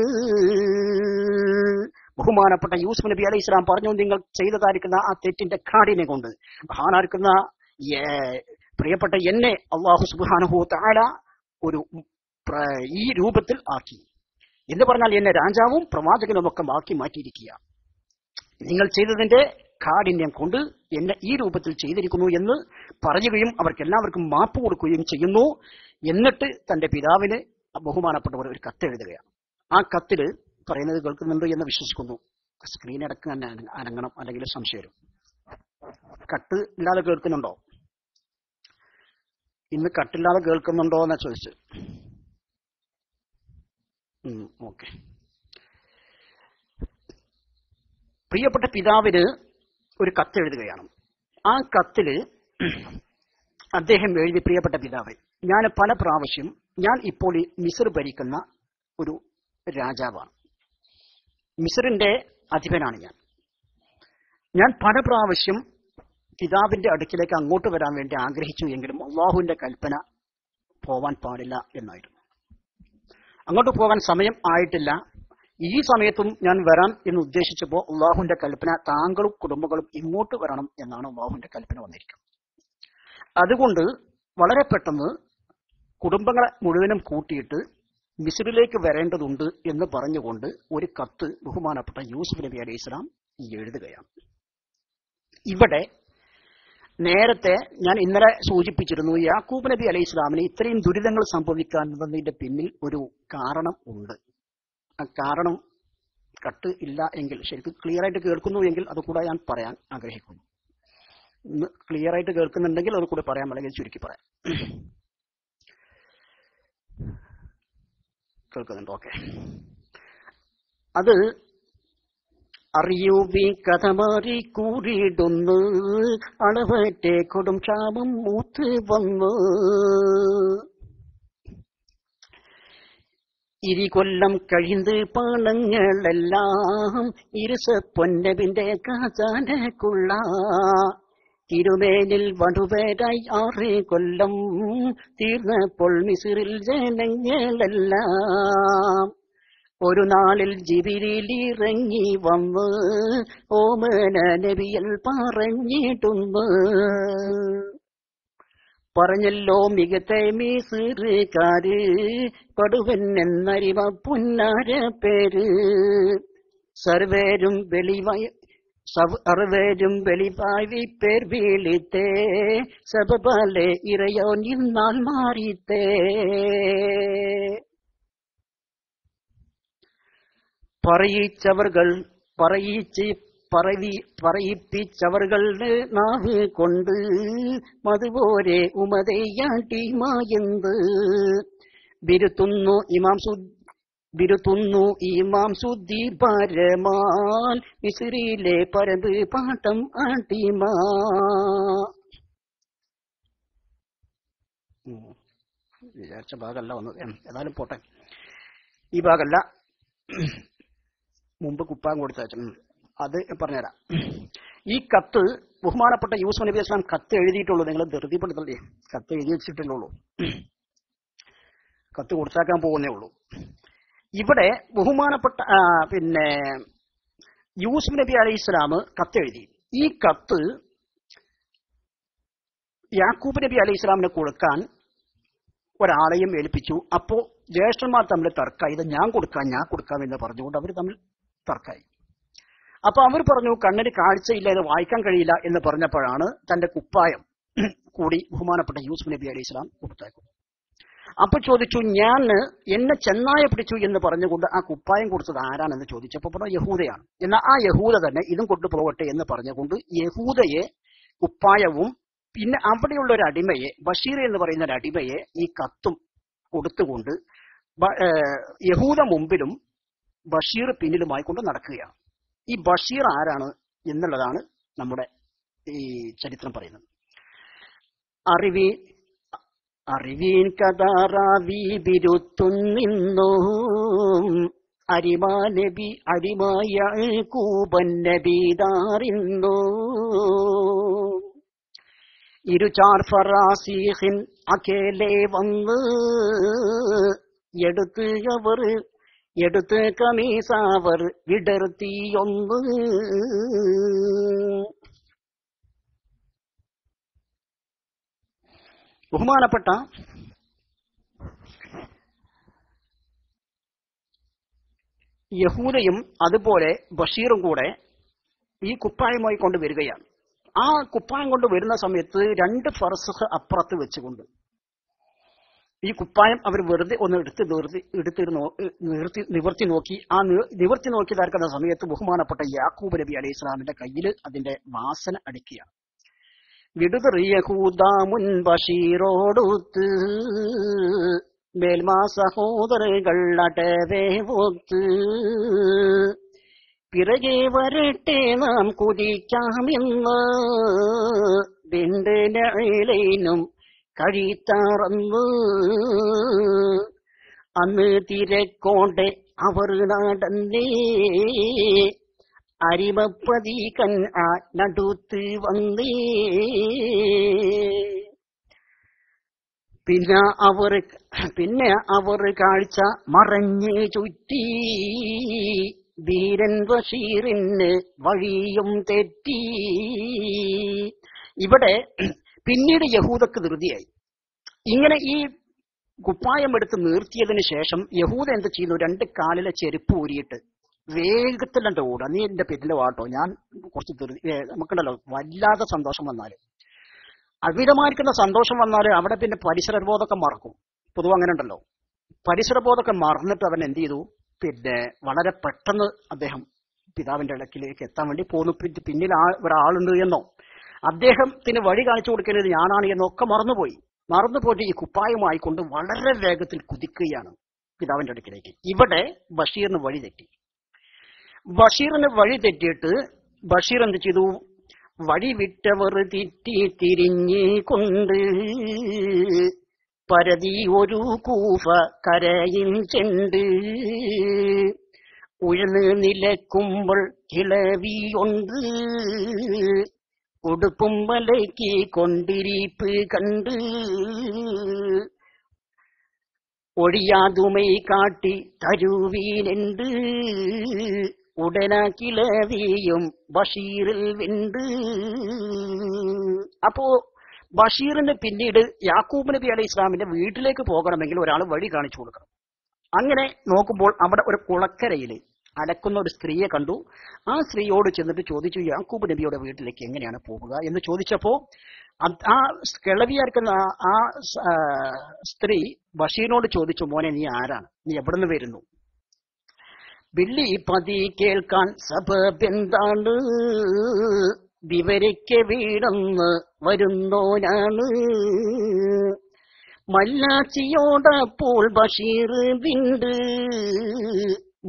S1: ബഹുമാനപ്പെട്ട യൂസുഫ് നബി അലൈഹി സ്വലാം പറഞ്ഞു, നിങ്ങൾ ചെയ്തതായിരിക്കുന്ന ആ തെറ്റിന്റെ കാഠിനെ കൊണ്ട് മഹാനായിരിക്കുന്ന പ്രിയപ്പെട്ട എന്നെ അല്ലാഹു സുബ്ഹാനഹു തആല ഈ രൂപത്തിൽ ആക്കി എന്ന് പറഞ്ഞാൽ എന്നെ രാജാവും പ്രവാചകനും ഒക്കെ ആക്കി മാറ്റിയിരിക്കുക. നിങ്ങൾ ചെയ്തതിന്റെ കാഠിന്യം കൊണ്ട് എന്നെ ഈ രൂപത്തിൽ ചെയ്തിരിക്കുന്നു എന്ന് പറയുകയും അവർക്കെല്ലാവർക്കും മാപ്പ് കൊടുക്കുകയും ചെയ്യുന്നു. എന്നിട്ട് തന്റെ പിതാവിന് ബഹുമാനപ്പെട്ടവർ ഒരു കത്തെഴുതുകയാണ്. ആ കത്തില് പറയുന്നത് കേൾക്കുന്നുണ്ട് എന്ന് വിശ്വസിക്കുന്നു. സ്ക്രീൻ അടക്കം തന്നെ അനങ്ങണം, അല്ലെങ്കിൽ സംശയം വരും. കട്ട് ഇല്ലാതെ കേൾക്കുന്നുണ്ടോ? ഇന്ന് കട്ടില്ലാതെ കേൾക്കുന്നുണ്ടോ എന്നാ ചോദിച്ചു. ഓക്കെ. പ്രിയപ്പെട്ട പിതാവിന് ഒരു കത്ത് എഴുതുകയാണ്. ആ കത്തില് അദ്ദേഹം എഴുതി, പ്രിയപ്പെട്ട പിതാവ്, ഞാൻ പല പ്രാവശ്യം, ഞാൻ ഇപ്പോൾ ഈ മിസ്ർ ഭരിക്കുന്ന ഒരു രാജാവാണ്, മിസ്റിന്റെ അധിപനാണ് ഞാൻ പല പ്രാവശ്യം പിതാവിന്റെ അടുക്കിലേക്ക് അങ്ങോട്ട് വരാൻ വേണ്ടി ആഗ്രഹിച്ചു, എങ്കിലും അള്ളാഹുവിന്റെ കൽപ്പന പോവാൻ പാടില്ല എന്നായിരുന്നു. അങ്ങോട്ട് പോകാൻ സമയം ആയിട്ടില്ല. ഈ സമയത്തും ഞാൻ വരാം എന്ന് ഉദ്ദേശിച്ചപ്പോൾ അള്ളാഹുവിന്റെ കൽപ്പന താങ്കളും കുടുംബങ്ങളും ഇങ്ങോട്ട് വരണം എന്നാണ് അള്ളാഹുവിന്റെ കൽപ്പന വന്നിരിക്കുന്നത്. അതുകൊണ്ട് വളരെ പെട്ടെന്ന് കുടുംബങ്ങളെ മുഴുവനും കൂട്ടിയിട്ട് മിസ്രിലേക്ക് വരേണ്ടതുണ്ട് എന്ന് പറഞ്ഞുകൊണ്ട് ഒരു കത്ത് ബഹുമാനപ്പെട്ട യൂസുഫ് നബി അലൈഹി സ്വലാം എഴുതുകയാണ്. ഇവിടെ നേരത്തെ ഞാൻ ഇന്നലെ സൂചിപ്പിച്ചിരുന്നു, യാക്കൂബ് നബി അലൈഹി സ്വലാമിന് ഇത്രയും ദുരിതങ്ങൾ സംഭവിക്കാന്നതിന്റെ പിന്നിൽ ഒരു കാരണം ഉണ്ട്. ആ കാരണം കട്ട് ഇല്ല എങ്കിൽ, ശരിക്കും ക്ലിയർ ആയിട്ട് കേൾക്കുന്നു എങ്കിൽ അത് കൂടെ ഞാൻ പറയാൻ ആഗ്രഹിക്കുന്നു. ഇന്ന് ക്ലിയർ ആയിട്ട് കേൾക്കുന്നുണ്ടെങ്കിൽ അത് കൂടെ പറയാം, അല്ലെങ്കിൽ ചുരുക്കി പറയാം. കേൾക്കുന്നുണ്ട്? ഓക്കെ. അത് അറിയുവി കഥ മാറി കൂറിയിടുന്നു, അളവറ്റെ കൊടും ക്ഷാമം മൂത്ത് വന്നു. കൊല്ലം കഴിந்து പണങ്ങളെല്ലാം ഇരുസപ്പൊന്നവിന്റെ കാചാനക്കുള്ള തിരുമേനിൽ വടുവേരായി 6 കൊല്ലം തീർന്നപ്പോൾ മിസിറിൽ ജനങ്ങളെല്ലാം ഒരു നാളിൽ ജിബിരിലിറങ്ങി വന്ന് ഓമന നബിയൽ പറഞ്ഞിടുന്നു. പറഞ്ഞല്ലോ മികത്ത മിസിറുകാര് പടുവൻ എന്നറിവ പുന്നാര പേര്. സർവേരും വെളിവായി പേർ വിളിത്തേ സബബാലെ ഇറയോ നിന്നാൽ മാറിത്തേ. പറയിപ്പിച്ചവർകളുടെ നാവ് കൊണ്ട് മതുപോലെ ഉമതയാട്ടിമായെന്ത് ബിരുത്തുന്നു ഇമാം സുദ്ദി പരമാൽ മിസ്രിയിലെ പരമ്പ് പാട്ടം ആട്ടിമാ. വിചാരിച്ച ഭാഗമല്ല വന്നത്, ഏതായാലും പോട്ടെ. ഈ ഭാഗമല്ല, മുമ്പ് കുപ്പാൻ കൊടുത്ത അത് പറഞ്ഞുതരാം. ഈ കത്ത് ബഹുമാനപ്പെട്ട യൂസുഫ് നബി അലൈഹി സ്വലാം കത്ത് എഴുതിയിട്ടുള്ളൂ. നിങ്ങൾ ധൃതിപ്പെടുത്തല്ലേ, കത്ത് എഴുതി വെച്ചിട്ടുള്ളൂ, കത്ത് കൊടുത്താക്കാൻ പോകുന്നേ ഉള്ളൂ. ഇവിടെ ബഹുമാനപ്പെട്ട യൂസുഫ് നബി അലൈഹി സ്വലാം കത്തെഴുതി. ഈ കത്ത് യാക്കൂബ് നബി അലൈഹി സ്വലാമിനെ കൊടുക്കാൻ ഒരാളെയും ഏൽപ്പിച്ചു. അപ്പോ ജ്യേഷ്ഠന്മാർ തമ്മിൽ തർക്കായി. ഇത് ഞാൻ കൊടുക്കാം എന്ന് പറഞ്ഞുകൊണ്ട് അവർ തമ്മിൽ തർക്കായി. അപ്പൊ അവർ പറഞ്ഞു കണ്ണിന് കാഴ്ചയില്ല, ഇത് വായിക്കാൻ കഴിയില്ല എന്ന് പറഞ്ഞപ്പോഴാണ് തന്റെ കുപ്പായം കൂടി ബഹുമാനപ്പെട്ട യൂസുഫ് നബി അലൈഹി സ്വലാം കൊടുത്തേക്കും. അപ്പൊ ചോദിച്ചു, എന്നെ ചെന്നായ പിടിച്ചു എന്ന് പറഞ്ഞുകൊണ്ട് ആ കുപ്പായം കൊടുത്തത് ആരാണെന്ന് ചോദിച്ചപ്പോ പറഞ്ഞു യഹൂദയാണ്. എന്നാൽ ആ യഹൂദ തന്നെ ഇതും കൊണ്ടുപോകട്ടെ എന്ന് പറഞ്ഞുകൊണ്ട് യഹൂദയെ കുപ്പായവും പിന്നെ അവിടെയുള്ള ഒരു അടിമയെ, ബഷീർ എന്ന് പറയുന്ന ഒരു അടിമയെ ഈ കത്തും കൊടുത്തുകൊണ്ട് യഹൂദ മുമ്പിലും ബഷീർ പിന്നിലുമായി കൊണ്ട് നടക്കുകയാണ്. ഈ ബഷീർ ആരാണ് എന്നുള്ളതാണ് നമ്മുടെ ഈ ചരിത്രം പറയുന്നത്. അറിവീൻ കഥാറാവി ബിരുത്തുന്നിന്നു അരിമാനബി അരിമായ കൂബൻ നബീദാറിന്നു ഇരുചാർ ഫറാസീഹിൻ അകേലെ വന്ന് എടുത്ത് കമീസാവർ വിടർത്തിയൊന്ന്. ബഹുമാനപ്പെട്ട യഹൂദയും അതുപോലെ ബഷീറും കൂടെ ഈ കുപ്പായമായി കൊണ്ടുവരികയാണ്. ആ കുപ്പായം കൊണ്ട് വരുന്ന സമയത്ത് 2 ഫർസഖ് അപ്പുറത്ത് വെച്ചുകൊണ്ട് ഈ കുപ്പായം അവർ വെറുതെ ഒന്ന് നിവർത്തി നോക്കി. ആ നിവർത്തി നോക്കി തർക്കുന്ന സമയത്ത് ബഹുമാനപ്പെട്ട യാക്കൂബ് നബി അലൈഹി സ്വലാമിന്റെ കയ്യിൽ അതിന്റെ വാസന അടിക്കുകയാണ്. വിടുതറിയ കൂതാമുൻ ബഷീറോടുത്ത് മേൽമാ സഹോദരങ്ങൾ അടവേ ഒത്ത് പിറകെ വരട്ടെ നാം കുതിക്കാമെന്ന് ബിണ്ടനും കഴിത്താറന്ന് അന്ന് തിരക്കോണ്ടെ അവർ നടന്നേ അരിമപ്പതികൻ ആ നടുത്ത് വന്നേ. പിന്നെ അവർ കാഴ്ച മറഞ്ഞ് ചുറ്റി വീരൻ ബഷീറിന് വഴിയും തെറ്റി. ഇവിടെ പിന്നീട് യഹൂദക്ക് ധൃതിയായി. ഇങ്ങനെ ഈ കുപ്പായം എടുത്ത് നിർത്തിയതിനു ശേഷം യഹൂദ എന്ത് ചെയ്യുന്നു, 2 കാലിലെ ചെരുപ്പ് ഊരിയിട്ട് വേഗത്തിലുണ്ട് ഓടുക. നീ എന്റെ പിന്നിൽ വാട്ടോ, ഞാൻ കുറച്ച് നമുക്കുണ്ടല്ലോ വല്ലാതെ സന്തോഷം വന്നാല്, അമിതമായിരിക്കുന്ന സന്തോഷം വന്നാല് അവിടെ പിന്നെ പരിസരബോധമൊക്കെ മറക്കും. പൊതുവെ അങ്ങനെ ഉണ്ടല്ലോ, പരിസരബോധമൊക്കെ മറന്നിട്ട് അവൻ എന്ത് ചെയ്തു, പിന്നെ വളരെ പെട്ടെന്ന് അദ്ദേഹം പിതാവിന്റെ ഇടക്കിലേക്ക് എത്താൻ വേണ്ടി പോന്നു. പിന്നിൽ ഒരാളുണ്ട് എന്നോ അദ്ദേഹത്തിന് വഴി കാണിച്ചു കൊടുക്കുന്നത് ഞാനാണ് എന്നൊക്കെ മറന്നുപോയിട്ട് ഈ കുപ്പായമായി കൊണ്ട് വളരെ വേഗത്തിൽ കുതിക്കുകയാണ് പിതാവിന്റെ അടുക്കിലേക്ക്. ഇവിടെ ബഷീറിന് വഴി തെറ്റി. ബഷീറിന് വഴി തെറ്റിയിട്ട് ബഷീർ എന്ത് ചെയ്തു? വഴി വിട്ടവർ തെറ്റി തിരിഞ്ഞ് കൊണ്ട് പരതി ഒരു കൂഫ കരയിൽ ചെണ്ട് ഉഴന്ന് നിലക്കുമ്പോൾ കിളവിയൊണ്ട് ഉടുപ്പും മലയ്ക്ക് കൊണ്ടിരിപ്പ് കണ്ട് ഒഴിയാതുമൈ കാട്ടി തരുവീനുണ്ട് ഉടനാ കിളവിയും ബഷീറിൽ വിണ്ട്. അപ്പോ ബഷീറിന് പിന്നീട് യാക്കൂബ് നബി അലൈഹി ഇസ്ലാമിന്റെ വീട്ടിലേക്ക് പോകണമെങ്കിൽ ഒരാൾ വഴി കാണിച്ചു കൊടുക്കണം. അങ്ങനെ നോക്കുമ്പോൾ അവിടെ ഒരു കുളക്കരയിൽ അലക്കുന്ന ഒരു സ്ത്രീയെ കണ്ടു. ആ സ്ത്രീയോട് ചെന്നിട്ട് ചോദിച്ചു, യാക്കൂബ് നബിയുടെ വീട്ടിലേക്ക് എങ്ങനെയാണ് പോകുക എന്ന് ചോദിച്ചപ്പോ ആ കിളവിയായിരിക്കുന്ന ആ സ്ത്രീ ബഷീറിനോട് ചോദിച്ചു, മോനെ നീ ആരാണ്, നീ എവിടെ നിന്ന് വരുന്നു? വെള്ളി പതി കേൾക്കാൻ സബബെന്താണ്, വിവരിക്ക വീടന്ന് വരുന്നോനാണ്. മല്ലാച്ചിയോടപ്പോൾ ബഷീർ വിണ്ട്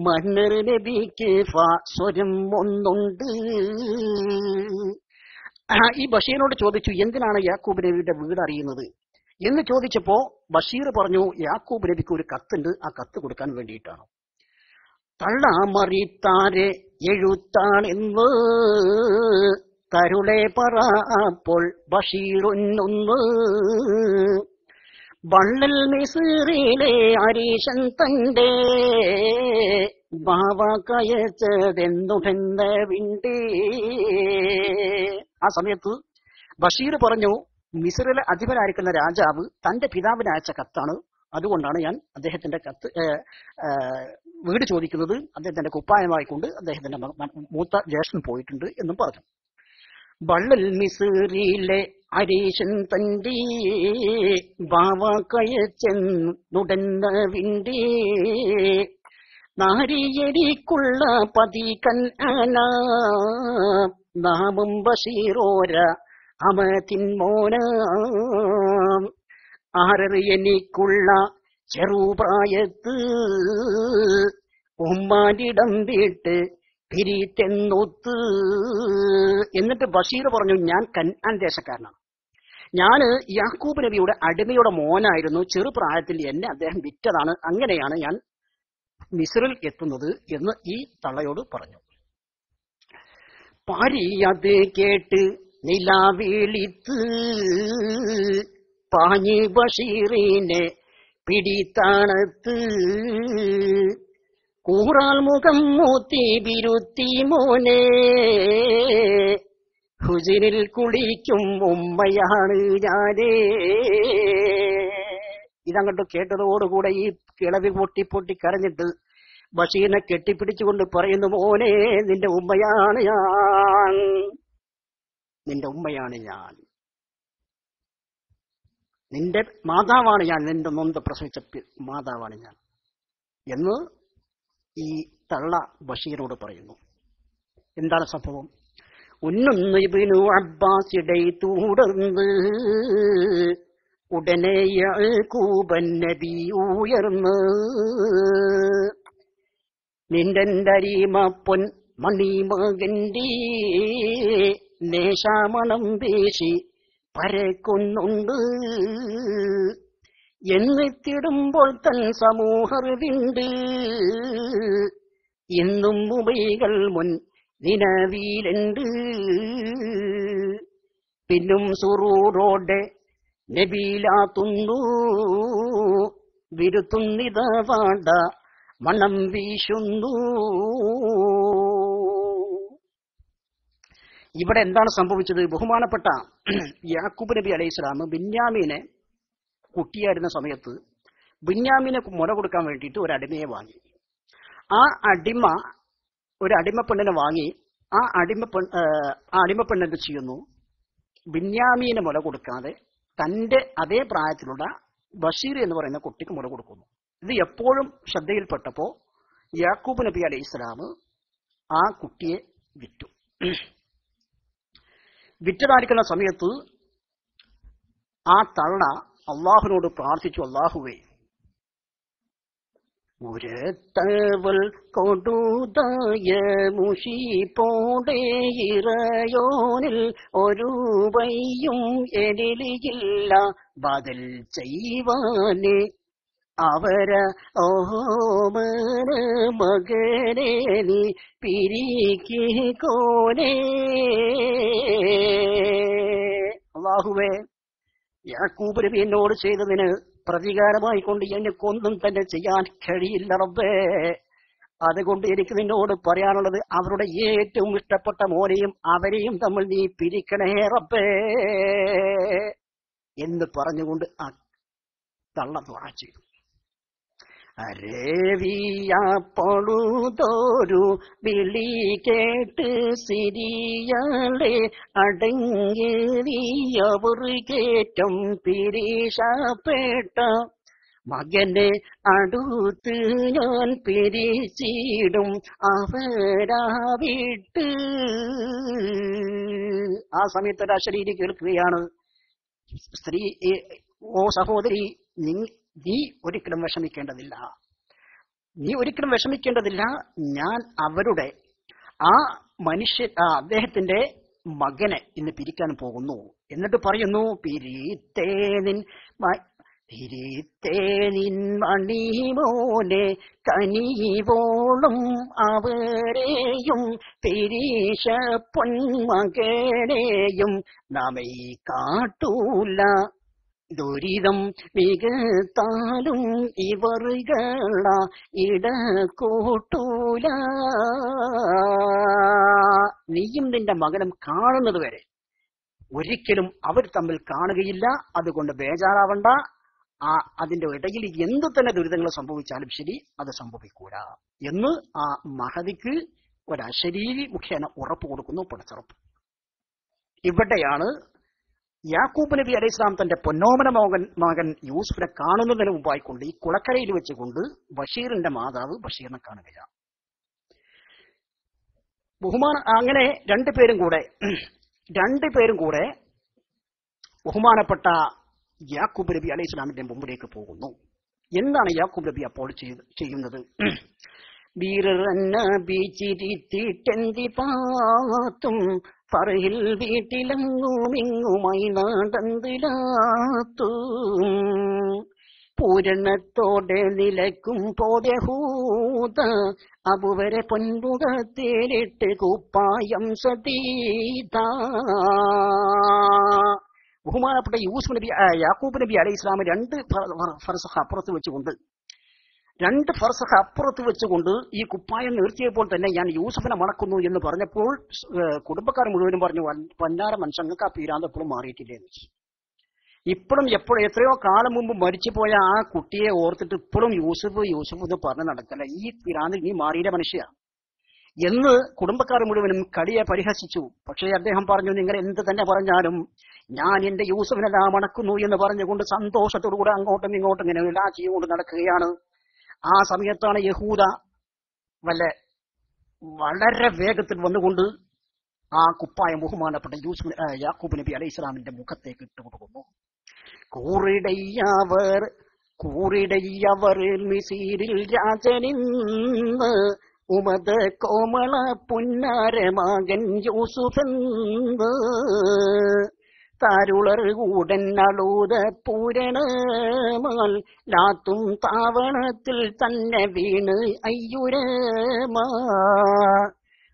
S1: മന്നർ നബിക്ക് സ്വരം ഒന്നുണ്ട്. ഈ ബഷീറിനോട് ചോദിച്ചു, എന്തിനാണ് യാക്കൂബ് നബിയുടെ വീട് അറിയുന്നത് എന്ന് ചോദിച്ചപ്പോ ബഷീർ പറഞ്ഞു, യാക്കൂബ് നബിക്ക് ഒരു കത്തുണ്ട്, ആ കത്ത് കൊടുക്കാൻ വേണ്ടിയിട്ടാണ്. തള്ളാമറിത്താരെ എഴുത്താണെന്ന് തരുളെ പറ അപ്പോൾ ബഷീറൊന്നൊന്ന്. വള്ളൽ മിസ്റിലെ അരീശൻ തന്റെ ബാവ കയച്ചതെന്നുടന്ന വിണ്ടേ. ആ സമയത്ത് ബഷീർ പറഞ്ഞു, മിസ്റിലെ അധിപനായിരിക്കുന്ന രാജാവ് തന്റെ പിതാവിന് അയച്ച കത്താണ്, അതുകൊണ്ടാണ് ഞാൻ അദ്ദേഹത്തിന്റെ കത്ത് വീട് ചോദിക്കുന്നത്. അദ്ദേഹത്തിന്റെ കുപ്പായമായിക്കൊണ്ട് അദ്ദേഹത്തിന്റെ മൂത്ത ജ്യേഷ്ഠൻ പോയിട്ടുണ്ട് എന്നും പറഞ്ഞു. വള്ളൽ മിസ്റിലെ അരീശൻ തന്റെ ബാവ കയച്ചെന്നുടന്ന വിണ്ടേ. നാരിയരിക്കുള്ള പതികൻ ആന നാമം ബഷീറോര അമതിൻ മോന. ആററിയനിക്കുള്ള ചെറുപ്രായത്ത് ഉമ്മാനിടം വിട്ട് പിരിത്തെന്നൊത്ത്. എന്നിട്ട് ബഷീർ പറഞ്ഞു, ഞാൻ കൻആൻ ദേശക്കാരനാണ്, ഞാൻ യാക്കൂബ് നബിയുടെ അടിമയുടെ മോനായിരുന്നു, ചെറുപ്രായത്തിൽ എന്നെ അദ്ദേഹം വിറ്റതാണ്, അങ്ങനെയാണ് ഞാൻ മിസ്റിൽ എത്തുന്നത് എന്ന് ഈ തള്ളയോട് പറഞ്ഞു. പാരിയത് കേട്ട് നിലാവിളിത്ത് പാഞ്ഞ് ബഷീറിനെ പിടിത്താണത്ത്. കൂറാൽ മുഖം മൂത്തി ബിരുത്തി മോനെ ഹുസിനിൽ കുളിക്കും ഉമ്മയാണ് ഞാനേ. ഇതങ്ങോട്ട് കേട്ടതോടുകൂടെ ഈ കിളവി പൊട്ടി പൊട്ടി കരഞ്ഞിട്ട് ബഷീറിനെ കെട്ടിപ്പിടിച്ചുകൊണ്ട് പറയുന്നു, മോനെ നിന്റെ ഉമ്മയാണ് ഞാൻ, നിന്റെ ഉമ്മയാണ് ഞാൻ, നിന്റെ മാതാവാണ് ഞാൻ, നിന്റെ നൊന്ത് പ്രസവിച്ച മാതാവാണ് ഞാൻ എന്ന് ഈ തള്ള ബഷീറിനോട് പറയുന്നു. എന്താണ് സംഭവം? ഉന്നൊന്ന് ഇബ്നു അബ്ബാസ് ഇടൈ തുടർന്ന് ഉടനെ യാക്കൂബൻ നബി ഉയർന്ന് നിന്റെ അരിമപ്പൊൻ മണിമകന്റെ നേശാമണം വീശി പരക്കുന്നുണ്ട് എന്നിത്തിടുമ്പോൾ തൻ സമൂഹറിവിണ്ട് ഇന്നും മുബൈകൾ മുൻ നിലവിലുണ്ട്. പിന്നും സുറൂറോടെ നബീലാത്തുന്നു വിരുത്തുന്നിത വാണ്ട മണം വീശുന്നു. ഇവിടെ എന്താണ് സംഭവിച്ചത്? ബഹുമാനപ്പെട്ട യാക്കൂബ് നബി അലൈഹി സ്വലാം ബിന്യാമീനെ കുട്ടിയായിരുന്ന സമയത്ത് ബിന്യാമീനെ മുല കൊടുക്കാൻ വേണ്ടിയിട്ട് ഒരു അടിമയെ വാങ്ങി. ആ അടിമ ഒരു അടിമപ്പെണ്ണിനെ വാങ്ങി. ആ അടിമപ്പെണ്ണ് എന്ത് ചെയ്യുന്നു? ബിന്യാമീനെ മുല കൊടുക്കാതെ തന്റെ അതേ പ്രായത്തിലുള്ള ബഷീർ എന്ന് പറയുന്ന കുട്ടിക്ക് മുല കൊടുക്കുന്നു. ഇത് എപ്പോഴും ശ്രദ്ധയിൽപ്പെട്ടപ്പോ യാക്കൂബ് നബി അലൈഹി സ്വലാം ആ കുട്ടിയെ വിറ്റു. വിറ്റതായിരിക്കുന്ന സമയത്ത് ആ തള്ള അള്ളാഹുവിനോട് പ്രാർത്ഥിച്ചു, അള്ളാഹുവേ ഉരത്തവൾ കൊടുതായ മുഷിപ്പോടെ ഇറയോനിൽ ഒരു വയ്യും എലിയില്ല ബദൽ ചെയ്വാനെ അവര ഓമന മകനെ നീ പിരിക്കോനെ. അല്ലാഹുവേ, യാക്കൂബ് നബി എന്നോട് ചെയ്തതിന് പ്രതികാരമായി കൊണ്ട് എനിക്കൊന്നും തന്നെ ചെയ്യാൻ കഴിയില്ല റബ്ബേ. അതുകൊണ്ട് എനിക്ക് നിന്നോട് പറയാനുള്ളത്, അവരുടെ ഏറ്റവും ഇഷ്ടപ്പെട്ട മോനെയും അവരെയും തമ്മിൽ നീ പിരിക്കണേ റബ്ബേ എന്ന് പറഞ്ഞുകൊണ്ട് ആ തള്ള ദുആ ചെയ്തു. അരവിയാപ്പൊഴുതോരു വിളി കേട്ട് സിരിയാളെ അടങ്ങിയവർ കേറ്റം പിരിശപ്പെട്ട മകനെ അടുത്ത് ഞാൻ പിരിച്ചിടും അവരാ വിട്ട്. ആ സമയത്ത് ഒരു അശരീരി കേൾക്കുകയാണ്, സ്ത്രീ, ഓ സഹോദരി, നീ ഒരിക്കലും വിഷമിക്കേണ്ടതില്ല, നീ ഒരിക്കലും വിഷമിക്കേണ്ടതില്ല. ഞാൻ അവരുടെ ആ അദ്ദേഹത്തിന്റെ മകനെ ഇന്ന് പിരിക്കാൻ പോകുന്നു. എന്നിട്ട് പറയുന്നു, പിരിത്തേനിൻ മണിമോനെ കനിവോളും അവരെയും പിരീശ പൊന്മകനെയും നമ്മെ കാട്ടൂല ദുരിതം മികത്താലും ഇവറുകള ഇടകൂട്ടൂല. നീയും നിന്റെ മകനും കാണുന്നത് വരെ ഒരിക്കലും അവർ തമ്മിൽ കാണുകയില്ല. അതുകൊണ്ട് ബേജാറാവണ്ട. അതിന്റെ ഇടയിൽ എന്തു തന്നെ ദുരിതങ്ങൾ സംഭവിച്ചാലും ശരി, അത് സംഭവിക്കൂല എന്ന് ആ മഹദിക്ക് ഒരശരീരി മുഖേന ഉറപ്പ് കൊടുക്കുന്നു, പടച്ചുറപ്പ്. ഇവിടെയാണ് യാക്കൂബ് നബി അലൈഹി സ്വലാം തന്റെ പൊന്നോമന മകൻ യൂസുഫിനെ കാണുന്നതിന് മുമ്പായിക്കൊണ്ട് ഈ കുളക്കരയിൽ വെച്ചുകൊണ്ട് ബഷീറിന്റെ മാതാവ് ബഷീറിനെ കാണുകയാണ്. അങ്ങനെ രണ്ടുപേരും കൂടെ ബഹുമാനപ്പെട്ട യാക്കൂബ് നബി അലൈഹി സ്വലാമിന്റെ മുമ്പിലേക്ക് പോകുന്നു. എന്താണ് യാക്കൂബ് നബി അപ്പോൾ ചെയ്യുന്നത്? ബീച്ചിരിത്തിട്ടെന്തി പാത്തും പറയിൽ വീട്ടിലെങ്ങുമിങ്ങുമായി നാടന്തിലാത്തും പൂരണത്തോടെ നിലക്കും പോതെ ഹൂത അബുവരെ പൊൻമുഖത്തേലിട്ട് കുപ്പായം സതീത. ബഹുമാനപ്പെട്ട യാക്കൂബ് നബി അലൈഹി ഇസ്ലാം രണ്ട് ഫർസഖ് അപ്പുറത്ത് വെച്ചുകൊണ്ട് ഈ കുപ്പായം നിർത്തിയപ്പോൾ തന്നെ ഞാൻ യൂസുഫിനെ മണക്കുന്നു എന്ന് പറഞ്ഞപ്പോൾ കുടുംബക്കാർ മുഴുവനും പറഞ്ഞു, പന്നാര മനുഷ്യങ്ങൾക്ക് ആ പീരാന്തപ്പോഴും മാറിയിട്ടില്ലേ എന്ന് വെച്ചു. ഇപ്പോഴും എത്രയോ കാലം മുമ്പ് മരിച്ചുപോയ ആ കുട്ടിയെ ഓർത്തിട്ട് ഇപ്പോഴും യൂസുഫ് എന്ന് പറഞ്ഞ് നടക്കല്ല, ഈ പീരാന്തിൽ നീ മാറിയില്ല മനുഷ്യ എന്ന് കുടുംബക്കാർ മുഴുവനും കളിയെ പരിഹസിച്ചു. പക്ഷേ അദ്ദേഹം പറഞ്ഞു, നിങ്ങൾ എന്ത് തന്നെ പറഞ്ഞാലും ഞാൻ എന്റെ യൂസുഫിനെ മണക്കുന്നു എന്ന് പറഞ്ഞുകൊണ്ട് സന്തോഷത്തോടുകൂടെ അങ്ങോട്ടും ഇങ്ങോട്ടും ഇങ്ങനെ വിലാചിച്ചുകൊണ്ട് നടക്കുകയാണ്. ആ സമയത്താണ് യഹൂദ വളരെ വേഗത്തിൽ വന്നുകൊണ്ട് ആ കുപ്പായം ബഹുമാനപ്പെട്ട യാക്കൂബ് നബി അലൈഹി ഇസ്ലാമിന്റെ മുഖത്തേക്ക് ഇട്ടുകൊടുക്കുന്നു. കൂറിടയ്യവർ മിസീരിൽ രാജനിന്ന് ഉമത കോമള പുന്നാര മകൻ യൂസുഫെന്ന് താരുളർ കൂടൻ അളൂത പൂരണമാൽ ലാത്തും താവണത്തിൽ തന്നെ വീണ് അയ്യുരമാ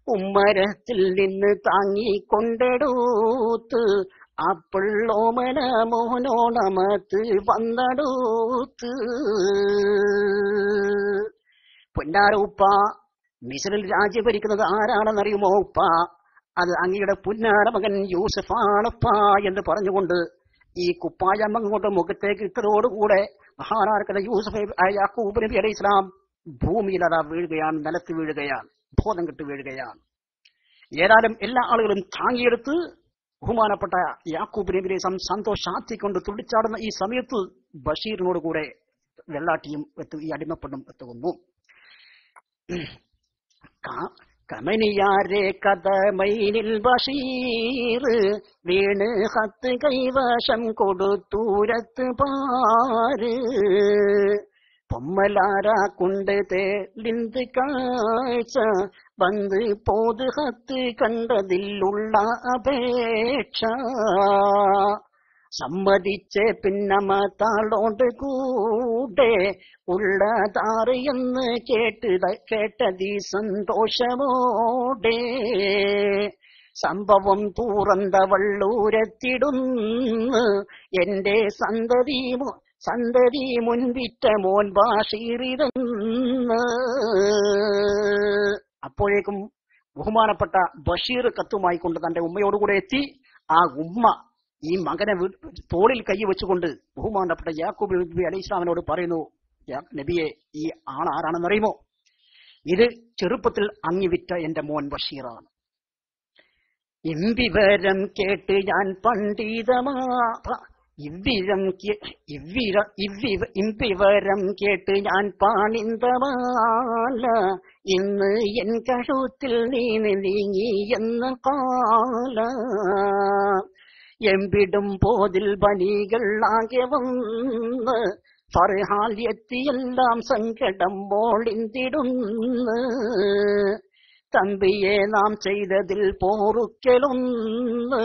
S1: ഉമ്മരത്തിൽ നിന്ന് താങ്ങിക്കൊണ്ടെടുത്ത് അപ്പിള്ളോമന മോഹനോണമത്ത് വന്നടുത്ത്. പൊന്നാര ഉപ്പ, മിസ്രിൽ രാജ്യം ഭരിക്കുന്നത് ആരാണെന്നറിയുമോ ഉപ്പ? അത് അങ്ങയുടെ പുന്നാര മകൻ യൂസഫാണപ്പ എന്ന് പറഞ്ഞുകൊണ്ട് ഈ കുപ്പായം അങ്ങോട്ട് മുഖത്തേക്ക് ഇട്ടതോടുകൂടെ മഹാനാർക്കഥ യാക്കൂബ് നബി അലൈഹി ഇസ്ലാം ഭൂമിയിൽ അതാ വീഴുകയാണ്, നിലത്ത് വീഴുകയാണ്, ബോധം കെട്ട് വീഴുകയാണ്. ഏതായാലും എല്ലാ ആളുകളും താങ്ങിയെടുത്ത് ബഹുമാനപ്പെട്ട യാക്കൂബ് നബി അലൈഹി ഇസ്ലാം സന്തോഷാത്തിക്കൊണ്ട് തുള്ളിച്ചാടുന്ന ഈ സമയത്ത് ബഷീറിനോട് കൂടെ വെള്ളാട്ടിയും ഈ അടിമപ്പെട്ടും എത്തുന്നു. കമനിയാരെ കഥമൈനിൽ ബഷീർ വീണ് ഹത്ത് കൈവശം കൊടുത്തൂരത്ത് പാര് பொம்மலாரா கொண்டு தேர்ந்து காய்ச்ச வந்து போது ஹத்து கண்டதில் உள்ள അപേക്ഷ സമ്മതിച്ച് പിന്നമത്താളോണ്ട് കൂടെ ഉള്ളതാറ് എന്ന് കേട്ടതി സന്തോഷമോടെ സംഭവം തുറന്ന വള്ളൂരത്തിടുന്നു എന്റെ സന്തതി മുൻപിറ്റ മോൻ ബഷീറിരുന്ന്. അപ്പോഴേക്കും ബഹുമാനപ്പെട്ട ബഷീർ കത്തുമായി കൊണ്ട് തന്റെ ഉമ്മയോടുകൂടെ എത്തി. ആ ഉമ്മ ഈ മകനെ തോളിൽ കൈ വെച്ചുകൊണ്ട് ബഹുമാനപ്പെട്ട യാക്കൂബ് നബി അലൈഹി ഇസ്ലാമിനോട് പറയുന്നു, നബിയെ, ഈ ആൾ ആരാണെന്നറിയുമോ? ഇത് ചെറുപ്പത്തിൽ അങ്ങിവിറ്റ എന്റെ മോൻ ബഷീറാണ്. ഇവിവരം കേട്ട് ഞാൻ ഇവിവരം കേട്ട് ഞാൻ പാണിന്തമാല ഇന്ന് എൻ കഴുത്തിൽ നീങ്ങി എന്ന് കാല എമ്പിടും പോതിൽ ബനികൾ ആകെ വന്ന് ഫർഹാൽ എത്തിയെല്ലാം സങ്കടം മോളിന്തിടുന്ന്. തമ്പിയെ നാം ചെയ്തതിൽ പോറുക്കലൊന്ന്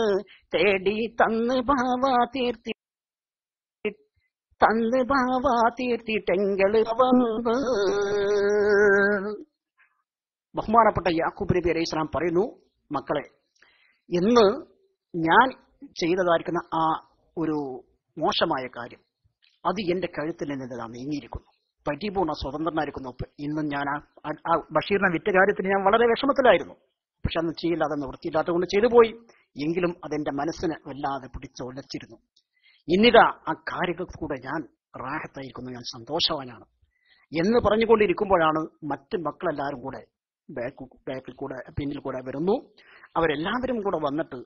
S1: തേടി തന്ന് ഭാവ തീർത്തിട്ടെങ്കള് വന്ന്. ബഹുമാനപ്പെട്ട യാക്കൂബ് നബി അലൈഹി സ്വലാം പറയുന്നു, മക്കളെ, ഇന്ന് ഞാൻ ചെയ്തതായിരിക്കുന്ന ആ ഒരു മോശമായ കാര്യം അത് എന്റെ കഴുത്തിൽ നിന്ന് നീങ്ങിയിരിക്കുന്നു. പരിപൂർണ്ണ സ്വതന്ത്രനായിരിക്കുന്നു. ഇന്നും ഞാൻ ആ ബഷീറിനെ വിറ്റ കാര്യത്തിന് ഞാൻ വളരെ വിഷമത്തിലായിരുന്നു. പക്ഷെ അന്ന് ചെയ്യില്ല, അതെന്ന് വൃത്തിയില്ലാത്ത കൊണ്ട് ചെയ്തു പോയി. എങ്കിലും അതെന്റെ മനസ്സിനെ വല്ലാതെ പിടിച്ചൊലച്ചിരുന്നു. ഇന്നിതാ ആ കാര്യങ്ങൾക്ക് കൂടെ ഞാൻ റാഹത്തായിരിക്കുന്നു, ഞാൻ സന്തോഷവാനാണ് എന്ന് പറഞ്ഞുകൊണ്ടിരിക്കുമ്പോഴാണ് മറ്റ് മക്കളെല്ലാവരും കൂടെ ബാക്കിൽ കൂടെ പിന്നിൽ കൂടെ വരുന്നു. അവരെല്ലാവരും കൂടെ വന്നിട്ട്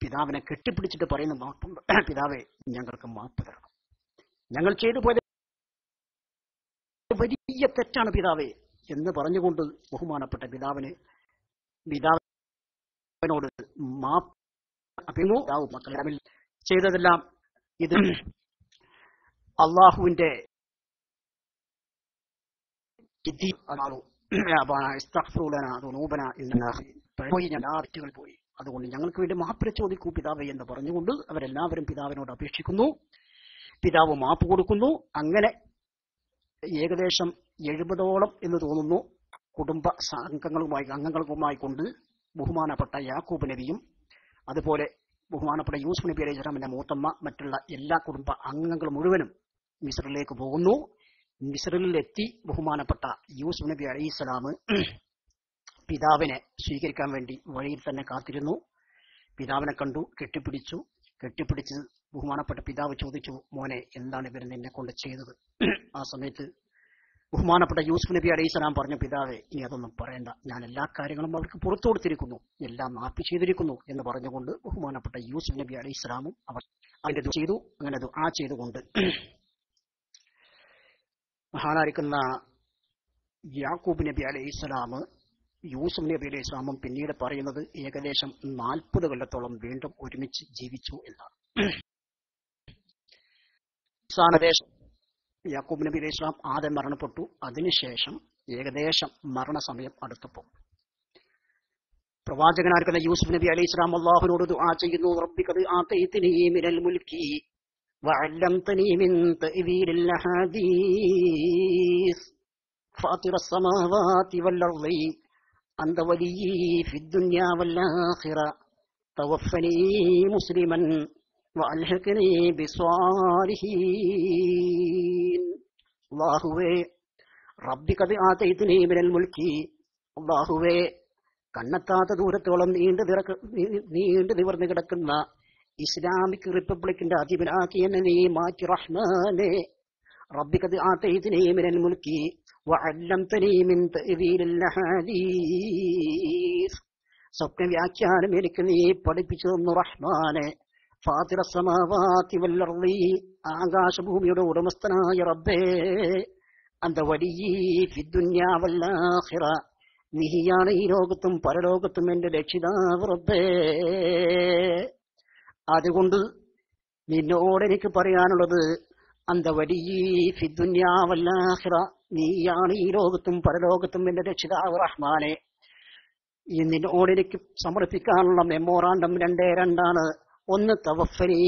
S1: പിതാവിനെ കെട്ടിപ്പിടിച്ചിട്ട് പറയുന്ന, പിതാവേ, ഞങ്ങൾക്ക് മാപ്പ് തരണം, ഞങ്ങൾ ചെയ്തു പോയത് വലിയ തെറ്റാണ് പിതാവേ എന്ന് പറഞ്ഞുകൊണ്ട് ബഹുമാനപ്പെട്ട പിതാവിനോട് മാപ്പ് അഭിമോ മക്കളെ ചെയ്തതെല്ലാം ഇത് അള്ളാഹുവിന്റെ തെറ്റുകൾ പോയി, അതുകൊണ്ട് ഞങ്ങൾക്ക് വേണ്ടി മാപ്പ് ചോദിക്കൂ പിതാവേ എന്ന് പറഞ്ഞുകൊണ്ട് അവരെല്ലാവരും പിതാവിനോട് അപേക്ഷിക്കുന്നു. പിതാവ് മാപ്പ് കൊടുക്കുന്നു. അങ്ങനെ ഏകദേശം 70ഓളം എന്ന് തോന്നുന്നു കുടുംബ അംഗങ്ങളുമായി കൊണ്ട് ബഹുമാനപ്പെട്ട യാക്കൂബ് നബിയും അതുപോലെ ബഹുമാനപ്പെട്ട യൂസുഫ് നബി അലൈഹി സ്വലാമിന്റെ മൂത്തമ്മ മറ്റുള്ള എല്ലാ കുടുംബ അംഗങ്ങളും മുഴുവനും മിസ്രിലേക്ക് പോകുന്നു. മിസ്രിലെത്തി ബഹുമാനപ്പെട്ട യൂസുഫ് നബി അലൈഹി സ്വലാം പിതാവിനെ സ്വീകരിക്കാൻ വേണ്ടി വഴിയിൽ തന്നെ കാത്തിരുന്നു. പിതാവിനെ കണ്ടു, കെട്ടിപ്പിടിച്ച് ബഹുമാനപ്പെട്ട പിതാവ് ചോദിച്ചു, മോനെ, എന്താണ് ഇവർ നിന്നെ കൊണ്ട് ചെയ്തത്? ആ സമയത്ത് ബഹുമാനപ്പെട്ട യൂസുഫ് നബി അലൈഹി സ്വലാം പറഞ്ഞു, പിതാവേ, ഇനി അതൊന്നും പറയണ്ട, ഞാൻ എല്ലാ കാര്യങ്ങളും അവർക്ക് പുറത്തു കൊടുത്തിരിക്കുന്നു, എല്ലാം മാപ്പ് ചെയ്തിരിക്കുന്നു എന്ന് പറഞ്ഞുകൊണ്ട് ബഹുമാനപ്പെട്ട യൂസുഫ് നബി അലൈഹി സ്വലാമും അവർ അതിന്റെ ചെയ്തു. അങ്ങനെ ദുആ ചെയ്തുകൊണ്ട് മഹാനായിരിക്കുന്ന യാക്കൂബ് നബി അലൈഹി സ്വലാം യൂസുഫ് നബി അലൈഹി സ്വലാമും പിന്നീട് പറയുന്നത് ഏകദേശം 40 കൊല്ലത്തോളം വീണ്ടും ഒരുമിച്ച് ജീവിച്ചു എന്നാണ്. യാക്കൂബ് നബി അലൈഹി സ്വലാം ആദ്യം മരണപ്പെട്ടു. അതിനുശേഷം ഏകദേശം മരണസമയം അടുത്തപ്പോൾ പ്രവാചകനായിരിക്കുന്ന യൂസുഫ് നബി അലൈഹി സ്വലാം അല്ലാഹുവിനോട് ദുആ ചെയ്യുന്നു, റബ്ബി ഖദ് ആതൈതനി മിനൽ മുൽക്കി വഅല്ലംതനി മിൻ തഅ്വീലിൽ ഹദീസ് ഫാത്തിറസ് സമാവാതി വൽ അർളി അന്ത വലിയ്യി ഫിദ് ദുനിയാ വൽ ആഖിറ തവഫനി മുസ്ലിമൻ വഅൽഹിഖ്നി ബിസ്വാലിഹീൻ. അല്ലാഹുവേ, റബ്ബി ഖദ് ആതൈതനി മിനൽ മുൽക്കി, അല്ലാഹുവേ, കണ്ണെത്താത്ത ദൂരത്തോളം നീണ്ടു നിവർന്നു കിടക്കുന്ന ഇസ്ലാമിക് റിപ്പബ്ലിക്കിന്റെ അധിപനാക്കി എന്നെ നീ മാറ്റി റഹ്മാനെ. റബ്ബി ഖദ് ആതൈതനി മിനൽ മുൽക്കി വഅല്ലംതനി മിൻ തഅ്വീലിൽ ഹദീസ്, സ്വപ്ന വ്യാഖ്യാനം എനിക്ക് നീ പഠിപ്പിച്ചു തന്നു റഹ്മാനെ. ഫാത്തിറ സമാവാതി വൽ അർളി, ആകാശഭൂമിയുടെ ഉടമസ്ഥനായ റബ്ബേ. അന്ത വലിയ്യി ഫിദ് ദുനിയാ വൽ ആഖിറ, നീയാണ് ഈ ലോകത്തും പരലോകത്തും എന്റെ രക്ഷിതാവ് റബ്ബേ. അതുകൊണ്ട് നിന്നോട് എനിക്ക് പറയാനുള്ളത്, അന്ത വലിയീ ഫിദ്ദുന്യാ വല്ലാഖിറ, നീയാണ് ഈ ലോകത്തും പരലോകത്തും എന്റെ രക്ഷിതാവ് റഹ്മാനെ. ഈ നിന്നോട് എനിക്ക് സമർപ്പിക്കാനുള്ള മെമ്മോറാണ്ടം 2 ഒന്ന് തവഫനി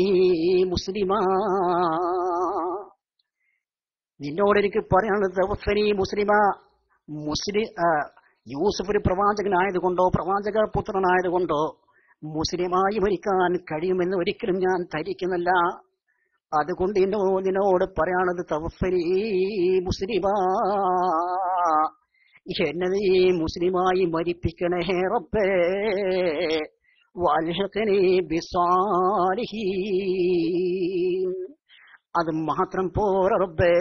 S1: മുസ്ലിമാ, നിന്നോട് എനിക്ക് പറയാനുള്ളത് തവഫനി മുസ്ലിമാ. യൂസുഫ് ഒരു പ്രവാചകനായതുകൊണ്ടോ പ്രവാചക പുത്രനായതുകൊണ്ടോ മുസ്ലിമായി മരിക്കാൻ കഴിയുമെന്ന് ഒരിക്കലും ഞാൻ ധരിക്കുന്നില്ല. അതുകൊണ്ട് നിന്നോട് പറയാനുള്ളത് തവഫനി മുസ്ലിമാ, എന്നെ നീ മുസ്ലിമായി മരിപ്പിക്കണേ റബ്ബേ. വൽഹിഖ്നി ബിസ്സാലിഹീൻ, അത് മാത്രം പോരാ റബ്ബേ,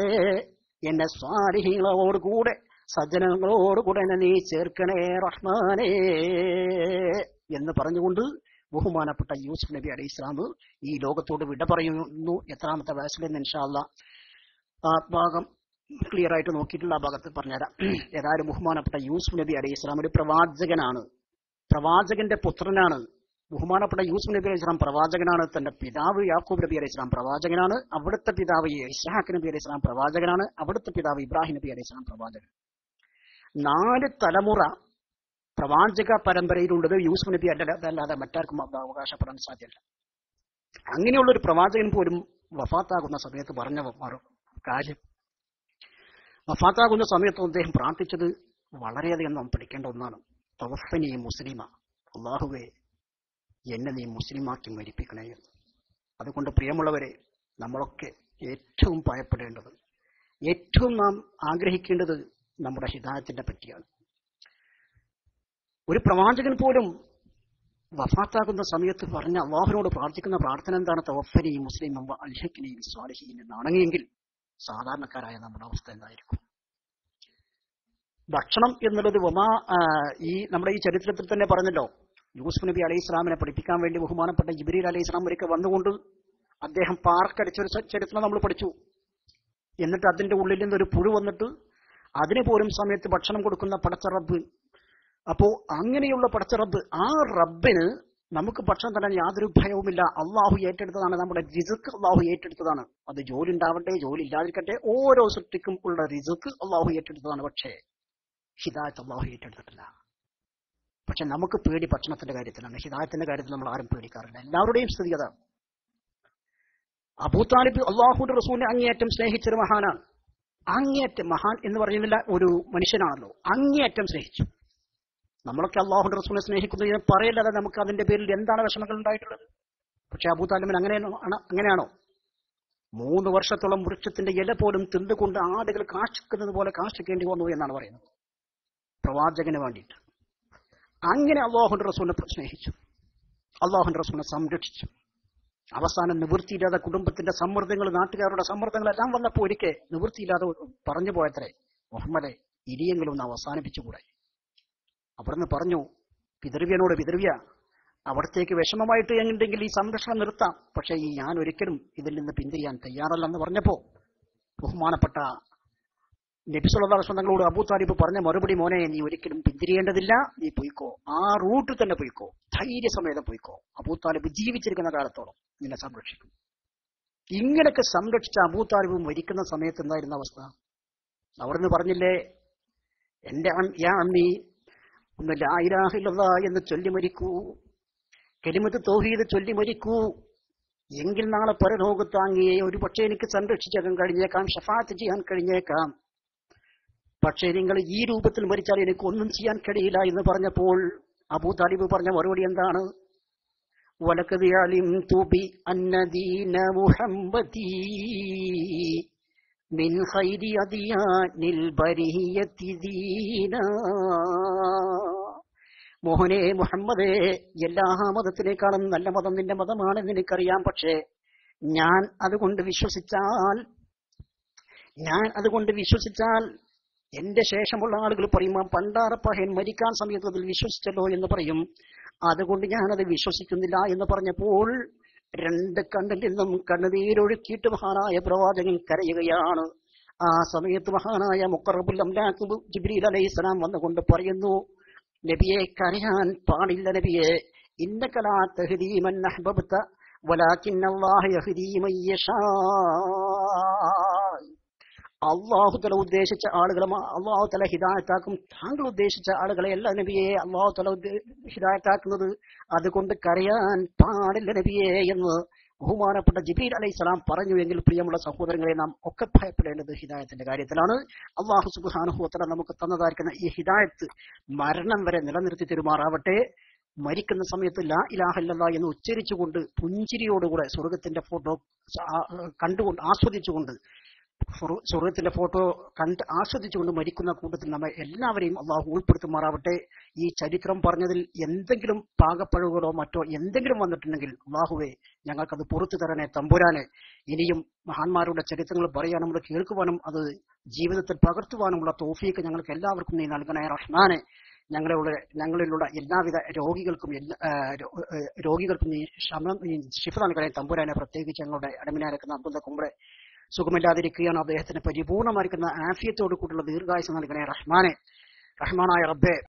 S1: എന്നെ സ്വാലിഹീങ്ങളോടുകൂടെ സജ്ജനങ്ങളോടുകൂടെ എന്നെ നീ ചേർക്കണേ റഹ്മാനേ എന്ന് പറഞ്ഞുകൊണ്ട് ബഹുമാനപ്പെട്ട യൂസുഫ് നബി അലൈഹി ഇസ്ലാം ഈ ലോകത്തോട് വിട പറയുന്നു. എത്രാമത്തെ വയസ്സിലെന്ന് ഇൻഷാ അല്ലാഹ് ആ ഭാഗം ക്ലിയർ ആയിട്ട് നോക്കിയിട്ടുള്ള ആ ഭാഗത്ത് പറഞ്ഞുതരാം. ഏതായാലും ബഹുമാനപ്പെട്ട യൂസുഫ് നബി അലൈഹി ഇസ്ലാം ഒരു പ്രവാചകനാണ്, പ്രവാചകന്റെ പുത്രനാണ്. ബഹുമാനപ്പെട്ട യൂസുഫ് നബി അലൈഹി ഇസ്ലാം പ്രവാചകനാണ്. തന്റെ പിതാവ് യാക്കൂബ് നബി അലൈഹി ഇസ്ലാം പ്രവാചകനാണ്. അവിടുത്തെ പിതാവ് ഇസ്ഹാഖ് നബി അലൈഹി ഇസ്ലാം പ്രവാചകനാണ്. അവിടുത്തെ പിതാവ് ഇബ്രാഹിം നബി അലൈഹി ഇസ്ലാം പ്രവാചകൻ. 4 തലമുറ പ്രവാചക പരമ്പരയിലുള്ളത് യൂസുഫ് നബി അല്ലാതെ മറ്റാർക്കും അവകാശപ്പെടാൻ സാധ്യമല്ല. അങ്ങനെയുള്ള ഒരു പ്രവാചകൻ പോലും വഫാത്താകുന്ന സമയത്ത് പറഞ്ഞ കാര്യം, വഫാത്താകുന്ന സമയത്ത് അദ്ദേഹം പ്രാർത്ഥിച്ചത് വളരെയധികം നാം പഠിക്കേണ്ട ഒന്നാണ്. തവഫനി മുസ്ലിമ, അല്ലാഹുവേ എന്നെ നീ മുസ്ലിമാക്കി മരിപ്പിക്കണേ എന്ന്. അതുകൊണ്ട് പ്രിയമുള്ളവരെ, നമ്മളൊക്കെ ഏറ്റവും ഭയപ്പെടേണ്ടത്, ഏറ്റവും നാം ആഗ്രഹിക്കേണ്ടത് നമ്മുടെ ഹിദായത്തിനെ പറ്റിയാണ്. ഒരു പ്രവാചകൻ പോലും വഫാത്താകുന്ന സമയത്ത് പറഞ്ഞ അള്ളാഹുവിനോട് പ്രാർത്ഥിക്കുന്ന പ്രാർത്ഥന എന്താണ്? തവഫനി മുസ്ലിം അൽഹിഖ്നി ബിസ്സാലിഹീൻ എന്നാണെങ്കിൽ സാധാരണക്കാരായ നമ്മുടെ അവസ്ഥ എന്തായിരിക്കും? ഭക്ഷണം എന്നുള്ളത് ഈ നമ്മുടെ ഈ ചരിത്രത്തിൽ തന്നെ പറഞ്ഞല്ലോ, യൂസുഫ് നബി അലൈഹി ഇസ്ലാമിനെ പഠിപ്പിക്കാൻ വേണ്ടി ബഹുമാനപ്പെട്ട ജിബ്രീൽ അലൈഹി ഇസ്ലാം ഒരിക്കൽ വന്നുകൊണ്ട് അദ്ദേഹം പാർക്കടിച്ചൊരു ചരിത്രം നമ്മൾ പഠിച്ചു. എന്നിട്ട് അതിന്റെ ഉള്ളിൽ നിന്നൊരു പുഴു വന്നിട്ട് അതിന് പോലും സമയത്ത് ഭക്ഷണം കൊടുക്കുന്ന പടച്ച റബ്ബ്. അപ്പോ അങ്ങനെയുള്ള പടച്ച റബ്ബ്, ആ റബ്ബിന് നമുക്ക് ഭക്ഷണം തരാൻ യാതൊരു ഭയവുമില്ല. അള്ളാഹു ഏറ്റെടുത്തതാണ്, നമ്മുടെ റിസ്ക് അള്ളാഹു ഏറ്റെടുത്തതാണ്. അത് ജോലി ഉണ്ടാവട്ടെ ജോലി ഇല്ലാതിരിക്കട്ടെ, ഓരോ സൃഷ്ടിക്കും ഉള്ള റിസ്ക് അള്ളാഹു ഏറ്റെടുത്തതാണ്. പക്ഷേ ഹിദായത്ത് അള്ളാഹു ഏറ്റെടുത്തിട്ടില്ല. പക്ഷെ നമുക്ക് പേടി ഭക്ഷണത്തിന്റെ കാര്യത്തിലാണ്. ഹിദായത്തിന്റെ കാര്യത്തിൽ നമ്മൾ ആരും പേടിക്കാറില്ല. എല്ലാവരുടെയും സ്ഥിതി അതാണ്. അബൂ താലിബ് അള്ളാഹുവിന്റെ റസൂലിനെ അങ്ങേയറ്റം സ്നേഹിച്ചൊരു മഹാനാണ്. അങ്ങേയറ്റം, മഹാൻ എന്ന് പറയുന്നില്ല, ഒരു മനുഷ്യനാണല്ലോ, അങ്ങേയറ്റം സ്നേഹിച്ചു. നമ്മളൊക്കെ അള്ളാഹുവിന്റെ റസൂലിനെ സ്നേഹിക്കുന്നതിന് പറയല്ലാതെ നമുക്ക് അതിന്റെ പേരിൽ എന്താണ് വിഷമങ്ങൾ ഉണ്ടായിട്ടുള്ളത്? പക്ഷെ അബൂ താലിബിന് അങ്ങനെയാണോ? 3 വർഷത്തോളം വൃക്ഷത്തിന്റെ ഇല പോലും തിന്നുകൊണ്ട് ആടുകൾ കാഷ്ടിക്കുന്നത് പോലെ കാഷ്ടിക്കേണ്ടി വന്നു എന്നാണ് പറയുന്നത്, പ്രവാചകന് വേണ്ടിയിട്ട്. അങ്ങനെ അള്ളാഹുവിന്റെ റസൂലിനെ സ്നേഹിച്ചു, അള്ളാഹുവിന്റെ റസൂലിനെ സംരക്ഷിച്ചു. അവസാനം നിവൃത്തിയില്ലാതെ കുടുംബത്തിന്റെ സമ്മർദ്ദങ്ങൾ, നാട്ടുകാരുടെ സമ്മർദ്ദങ്ങളെല്ലാം വന്നപ്പോൾ ഒരിക്കൽ നിവൃത്തിയില്ലാതെ പറഞ്ഞു പോയത്രേ, മുഹമ്മദെ ഇനിയെങ്കിലും ഒന്ന് അവസാനിപ്പിച്ചുകൂടെ? അവിടുന്ന് പറഞ്ഞു, പിതൃവ്യനോട്, പിതൃവ്യ അവിടത്തേക്ക് വിഷമമായിട്ട് എങ്ങുണ്ടെങ്കിൽ ഈ സംരക്ഷണം നിർത്താം, പക്ഷെ ഞാൻ ഒരിക്കലും ഇതിൽ നിന്ന് പിന്തിരിയാൻ തയ്യാറല്ലെന്ന് പറഞ്ഞപ്പോ ബഹുമാനപ്പെട്ട നബി സല്ലല്ലാഹു അലൈഹി വസല്ലം തങ്ങളോട് അബൂ താലിബ് പറഞ്ഞ മറുപടി, മോനെ നീ ഒരിക്കലും പിന്തിരിയേണ്ടതില്ല, നീ പോയിക്കോ, ആ റൂട്ടിൽ തന്നെ പോയിക്കോ, ധൈര്യസമേതം പോയിക്കോ, അബൂ താലിബ് ജീവിച്ചിരിക്കുന്ന കാലത്തോളം നിന്നെ സംരക്ഷിക്കും. ഇങ്ങനെയൊക്കെ സംരക്ഷിച്ച അബൂ താലിബ് മരിക്കുന്ന സമയത്ത് എന്തായിരുന്ന അവസ്ഥ? അവിടുന്ന് പറഞ്ഞില്ലേ, എന്റെ യാ അമ്മി ഒന്ന് ലാ ഇലാഹ ഇല്ലല്ലാഹ് എന്ന് ചൊല്ലി മരിക്കൂ, കലിമത്ത് തൗഹീദ് ചൊല്ലി മരിക്കൂ, എങ്കിൽ നാളെ പരലോകത്ത് അങ്ങയെ ഒരു പക്ഷേ എനിക്ക് സംരക്ഷിക്കാൻ കഴിഞ്ഞേക്കാം, ഷഫാഅത്ത് ചെയ്യാൻ കഴിഞ്ഞേക്കാം. പക്ഷേ നിങ്ങൾ ഈ രൂപത്തിൽ മരിച്ചാൽ എനിക്കൊന്നും ചെയ്യാൻ കഴിയില്ല എന്ന് പറഞ്ഞപ്പോൾ അബൂ താലിബ് പറഞ്ഞ മറുപടി എന്താണ്? വലഖദ് അലിംതു ബി അന്ന ദീന മുഹമ്മദി മിൻ ഖൈരി അദിയാനിൽ ബരിയത്തി ദീന. മോഹനെ മുഹമ്മദേ, എല്ലാ മതത്തിനേക്കാളും നല്ല മതം നിന്റെ മതമാണെന്ന് എനിക്കറിയാം. പക്ഷേ ഞാൻ അതുകൊണ്ട് വിശ്വസിച്ചാൽ എന്റെ ശേഷമുള്ള ആളുകൾ പറയും, പണ്ടാറപ്പഹൻ മരിക്കാൻ സമയത്ത് അതിൽ വിശ്വസിച്ചല്ലോ എന്ന് പറയും, അതുകൊണ്ട് ഞാനത് വിശ്വസിക്കുന്നില്ല എന്ന് പറഞ്ഞപ്പോൾ 2 കണ്ണിൽ നിന്നും കണ്ണുനീരൊഴുക്കിയിട്ട് മഹാനായ പ്രവാചകൻ കരയുകയാണ്. ആ സമയത്ത് മഹാനായ മുഖറബുൽ അംലാഖ് ജിബ്രീൽ അലൈഹിസ്സലാം വന്നുകൊണ്ട് പറയുന്നു, നബിയെ കരയാൻ പാടില്ല നബിയെ, ഇന്നക ലാ തഹ്ദീ മൻ അഹ്ബബ്ത വലാകിന്നല്ലാഹ യഹ്ദീ മൻ യശാ. അള്ളാഹു തല ഉദ്ദേശിച്ച ആളുകളെ അള്ളാഹു തല ഹിദായത്താക്കും. താങ്കൾ ഉദ്ദേശിച്ച ആളുകളെ അല്ല നബിയെ അള്ളാഹു തല ഹിദായത്താക്കുന്നത്. അതുകൊണ്ട് കരയാൻ പാടില്ല നബിയെ എന്ന് ബഹുമാനപ്പെട്ട ജിബ്രീൽ അലൈഹിസ്സലാം പറഞ്ഞു. എങ്കിൽ പ്രിയമുള്ള സഹോദരങ്ങളെ, നാം ഒക്കെ ഭയപ്പെടേണ്ടത് ഹിദായത്തിന്റെ കാര്യത്തിലാണ്. അള്ളാഹു സുബ്ഹാനഹു വ തആല നമുക്ക് തന്നതായിരിക്കുന്ന ഈ ഹിദായത്ത് മരണം വരെ നിലനിർത്തി തരുമാറാവട്ടെ. മരിക്കുന്ന സമയത്ത് ലാ ഇലാഹ ഇല്ലല്ലാഹ് എന്ന് ഉച്ചരിച്ചുകൊണ്ട് പുഞ്ചിരിയോടുകൂടെ സ്വർഗത്തിന്റെ ഫോട്ടോ കണ്ടുകൊണ്ട് ആസ്വദിച്ചുകൊണ്ട് സ്വർഗത്തിന്റെ ഫോട്ടോ കണ്ട് ആസ്വദിച്ചുകൊണ്ട് മരിക്കുന്ന കൂട്ടത്തിൽ നമ്മെ എല്ലാവരെയും അള്ളാഹു ഉൾപ്പെടുത്തുമാറാവട്ടെ. ഈ ചരിത്രം പറഞ്ഞതിൽ എന്തെങ്കിലും പാകപ്പഴുകളോ മറ്റോ എന്തെങ്കിലും വന്നിട്ടുണ്ടെങ്കിൽ അള്ളാഹുവെ ഞങ്ങൾക്കത് പുറത്തു തരണേ തമ്പുരാനെ. ഇനിയും മഹാന്മാരുടെ ചരിത്രങ്ങൾ പറയാനും അത് കേൾക്കുവാനും അത് ജീവിതത്തിൽ പകർത്തുവാനുമുള്ള തൗഫീഖ് ഞങ്ങൾക്ക് എല്ലാവർക്കും നീ നൽകണേ റഹ്മാനെ. ഞങ്ങളിലുള്ള എല്ലാവിധ രോഗികൾക്കും നീ ശിഫ നൽകണേ തമ്പുരാനെ. പ്രത്യേകിച്ച് ഞങ്ങളുടെ അടമിനായിരിക്കുന്ന അബ്ദുള്ള കുമ്പറെ സുഖമില്ലാതിരിക്കുകയാണ്. അദ്ദേഹത്തിന് പരിപൂർണമായിരിക്കുന്ന ആഫിയത്തോടു കൂടിയുള്ള ദീർഘായുസ്സ് നൽകണേ റഹ്മാനെ. റഹ്മാനായ റബ്ബേ,